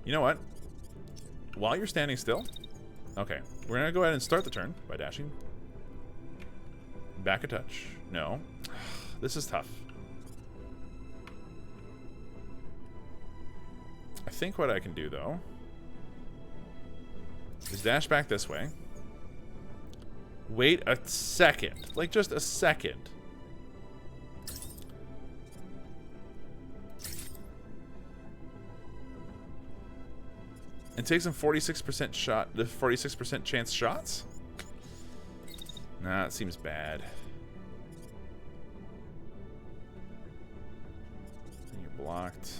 You know what? While you're standing still... Okay, we're going to go ahead and start the turn by dashing. Back a touch. No. This is tough. I think what I can do, though, is dash back this way. Wait a second. Like, just a second. And take some 46% shot, the 46% chance shots? Nah, it seems bad. And you're blocked.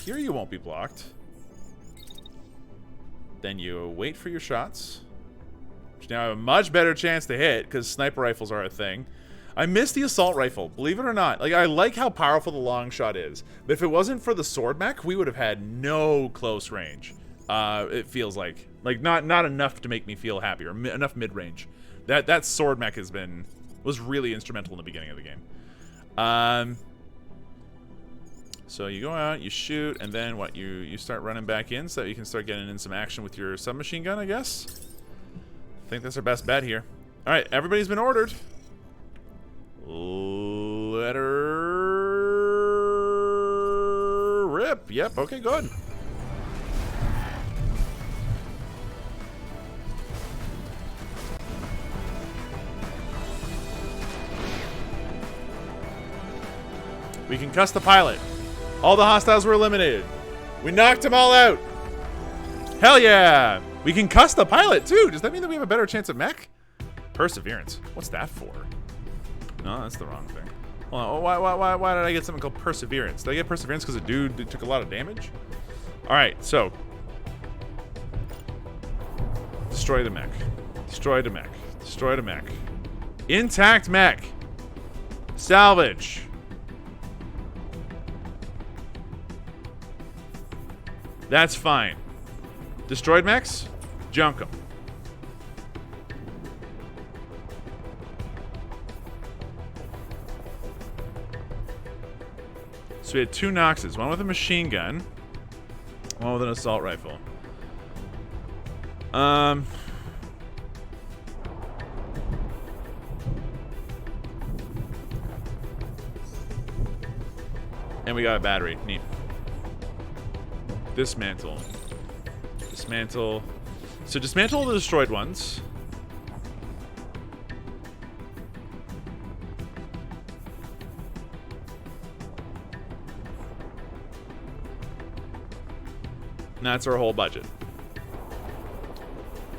Here you won't be blocked. Then you wait for your shots, which now have a much better chance to hit because sniper rifles are a thing. I miss the assault rifle, believe it or not. Like, I like how powerful the long shot is, but if it wasn't for the sword mech, we would have had no close range. It feels like not enough to make me feel happy, or enough mid range. That sword mech was really instrumental in the beginning of the game. So you go out, you shoot, and then what? You start running back in so that you can start getting in some action with your submachine gun, I guess. I think that's our best bet here. All right, everybody's been ordered. Let her rip. Yep. Okay. Good. We concussed the pilot. All the hostiles were eliminated. We knocked them all out. Hell yeah! We concussed the pilot too. Does that mean that we have a better chance of mech? Perseverance. What's that for? No, that's the wrong thing. Hold on. Why did I get something called perseverance? Did I get perseverance because a dude took a lot of damage? All right, so destroy the mech. Destroy the mech. Destroy the mech. Intact mech. Salvage. That's fine. Destroyed mechs? Junk them. So we had 2 Noxes. One with a machine gun. One with an assault rifle. And we got a battery. Neat. Dismantle. Dismantle. So dismantle the destroyed ones. And that's our whole budget.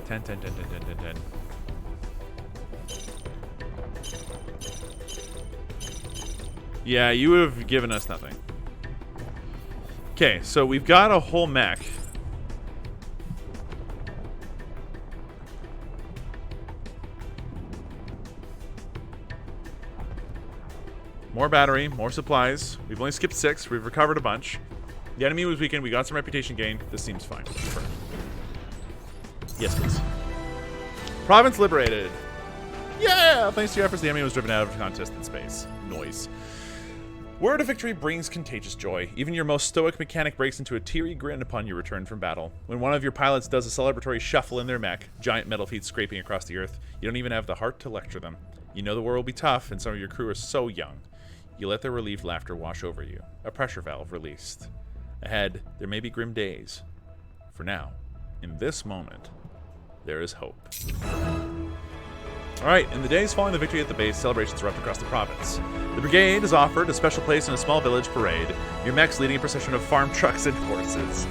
10, 10, 10, 10, 10, 10, 10. Yeah, you would have given us nothing. Okay, so we've got a whole mech. More battery, more supplies. We've only skipped 6. We've recovered a bunch. The enemy was weakened. We got some reputation gain. This seems fine. Perfect. Yes, please. Province liberated. Yeah! Thanks to your efforts, the enemy was driven out of contest in space. Noise. Word of victory brings contagious joy. Even your most stoic mechanic breaks into a teary grin upon your return from battle. When one of your pilots does a celebratory shuffle in their mech, giant metal feet scraping across the earth, you don't even have the heart to lecture them. You know the war will be tough, and some of your crew are so young. You let their relieved laughter wash over you. A pressure valve released. Ahead, there may be grim days. For now, in this moment, there is hope. Alright, in the days following the victory at the base, celebrations erupt across the province. The Brigade is offered a special place in a small village parade, your mechs leading a procession of farm trucks and horses.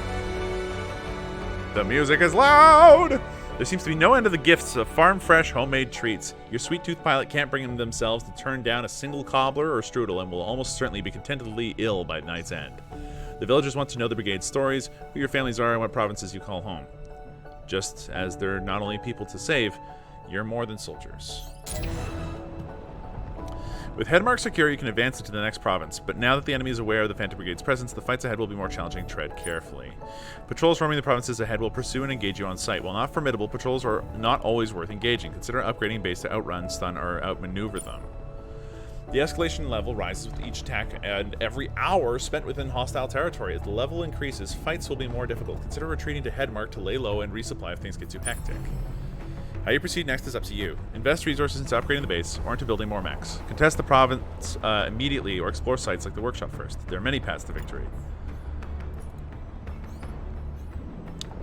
The music is loud! There seems to be no end to the gifts of farm-fresh, homemade treats. Your sweet-tooth pilot can't bring themselves to turn down a single cobbler or strudel and will almost certainly be contentedly ill by night's end. The villagers want to know the Brigade's stories, who your families are, and what provinces you call home. Just as they're not only people to save, you're more than soldiers. With Headmark secure, you can advance into the next province, but now that the enemy is aware of the Phantom Brigade's presence, the fights ahead will be more challenging. Tread carefully. Patrols roaming the provinces ahead will pursue and engage you on sight. While not formidable, patrols are not always worth engaging. Consider upgrading base to outrun, stun, or outmaneuver them. The escalation level rises with each attack and every hour spent within hostile territory. As the level increases, fights will be more difficult. Consider retreating to Headmark to lay low and resupply if things get too hectic. How you proceed next is up to you. Invest resources into upgrading the base or into building more mechs. Contest the province immediately or explore sites like the workshop first. There are many paths to victory.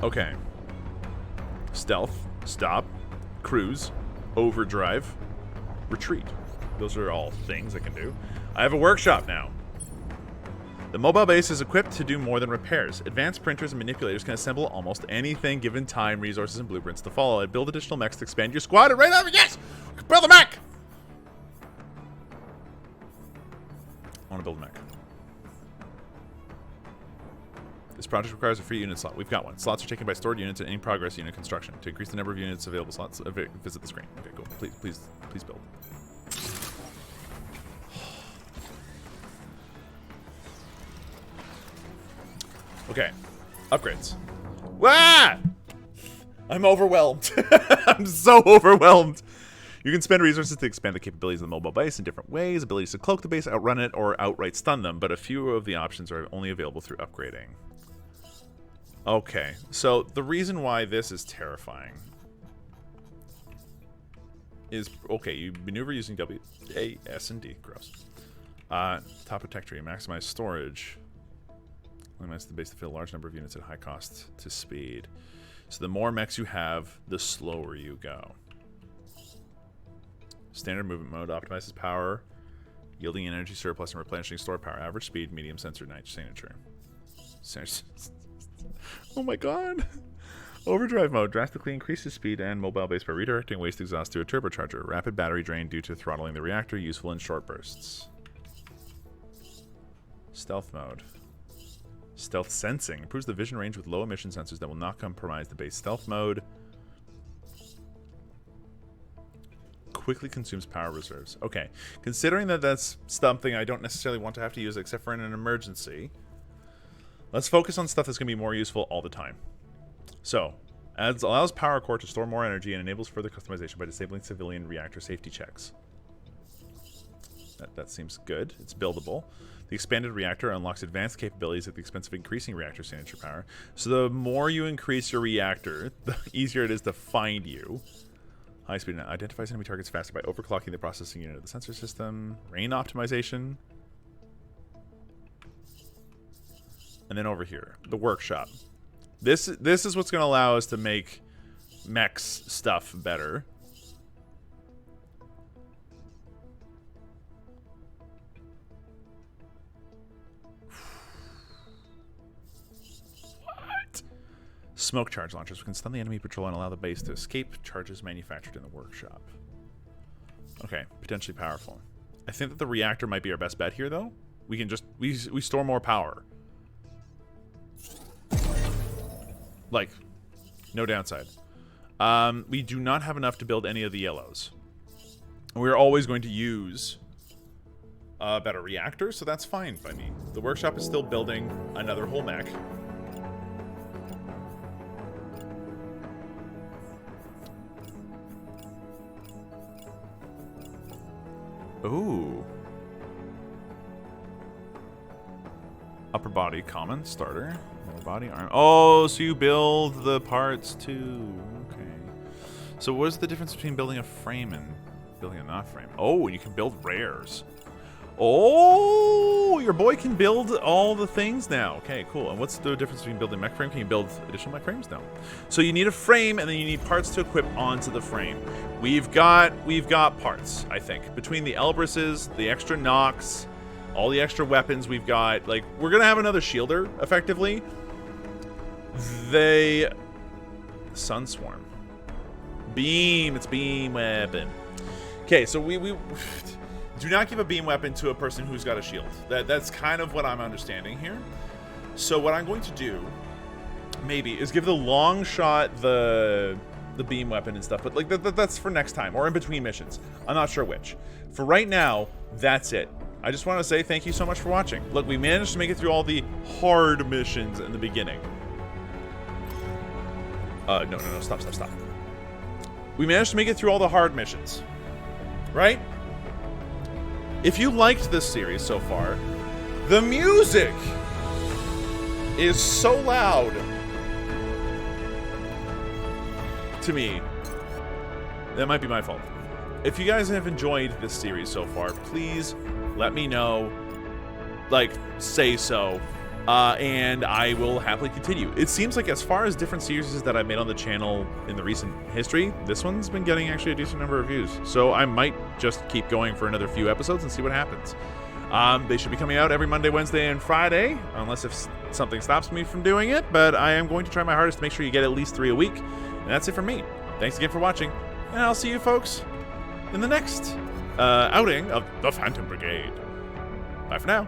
Okay. Stealth, stop, cruise, overdrive, retreat. Those are all things I can do. I have a workshop now. The mobile base is equipped to do more than repairs. Advanced printers and manipulators can assemble almost anything given time, resources, and blueprints to follow. I'd build additional mechs to expand your squad and right over. Yes! Build a mech! I want to build a mech. This project requires a free unit slot. We've got one. Slots are taken by stored units and any progress unit construction. To increase the number of units available slots, visit the screen. Okay, cool. Please build. Okay, upgrades. Wah! I'm overwhelmed. I'm so overwhelmed. You can spend resources to expand the capabilities of the mobile base in different ways. Abilities to cloak the base, outrun it, or outright stun them, but a few of the options are only available through upgrading. Okay, so the reason why this is terrifying is, okay, you maneuver using W, A, S, and D. Gross. Top attack tree, maximize storage. Limits the base to fill a large number of units at high cost to speed. So the more mechs you have, the slower you go. Standard movement mode optimizes power, yielding energy surplus and replenishing store power. Average speed, medium sensor, night signature. Oh my god. Overdrive mode drastically increases speed and mobile base by redirecting waste exhaust to a turbocharger. Rapid battery drain due to throttling the reactor, useful in short bursts. Stealth mode. Stealth sensing improves the vision range with low emission sensors that will not compromise the base. Stealth mode quickly consumes power reserves. Okay, considering that that's something I don't necessarily want to have to use except for in an emergency, let's focus on stuff that's going to be more useful all the time. So, allows power core to store more energy and enables further customization by disabling civilian reactor safety checks. That seems good. It's buildable. The expanded reactor unlocks advanced capabilities at the expense of increasing reactor signature power. So the more you increase your reactor, the easier it is to find you. High speed identifies enemy targets faster by overclocking the processing unit of the sensor system. Rain optimization. And then over here, the workshop. This is what's going to allow us to make Mechs stuff better. Smoke charge launchers can stun the enemy patrol and allow the base to escape charges manufactured in the workshop. Okay, potentially powerful. I think that the reactor might be our best bet here, though. We can just we store more power. Like, no downside. We do not have enough to build any of the yellows. We're always going to use a better reactor, so that's fine by me. The workshop is still building another whole mech. Ooh. Upper body, common, starter. Lower body, arm. Oh, so you build the parts too. Okay. So what is the difference between building a frame and building a not frame? Oh, you can build rares. Oh, your boy can build all the things now. Okay, cool. And what's the difference between building mech frame? Can you build additional mech frames? No. So you need a frame, and then you need parts to equip onto the frame. We've got parts, I think. Between the Elbrises, the extra Nox, all the extra weapons we've got. Like, we're going to have another shielder, effectively. Sunswarm. Beam. It's beam weapon. Okay, so we do not give a beam weapon to a person who's got a shield. That's kind of what I'm understanding here. So what I'm going to do, maybe, is give the long shot the beam weapon and stuff. But like that's for next time or in between missions. I'm not sure which. For right now, that's it. I just want to say thank you so much for watching. Look, we managed to make it through all the hard missions in the beginning. No, stop. We managed to make it through all the hard missions. Right? If you liked this series so far, the music is so loud to me. That might be my fault. If you guys have enjoyed this series so far, please let me know. Like, say so. And I will happily continue. It seems like as far as different series that I've made on the channel in the recent history, this one's been getting actually a decent number of views. So I might just keep going for another few episodes and see what happens. They should be coming out every Monday, Wednesday, and Friday, unless if something stops me from doing it. But I am going to try my hardest to make sure you get at least 3 a week. And that's it from me. Thanks again for watching, and I'll see you folks in the next outing of the Phantom Brigade. Bye for now.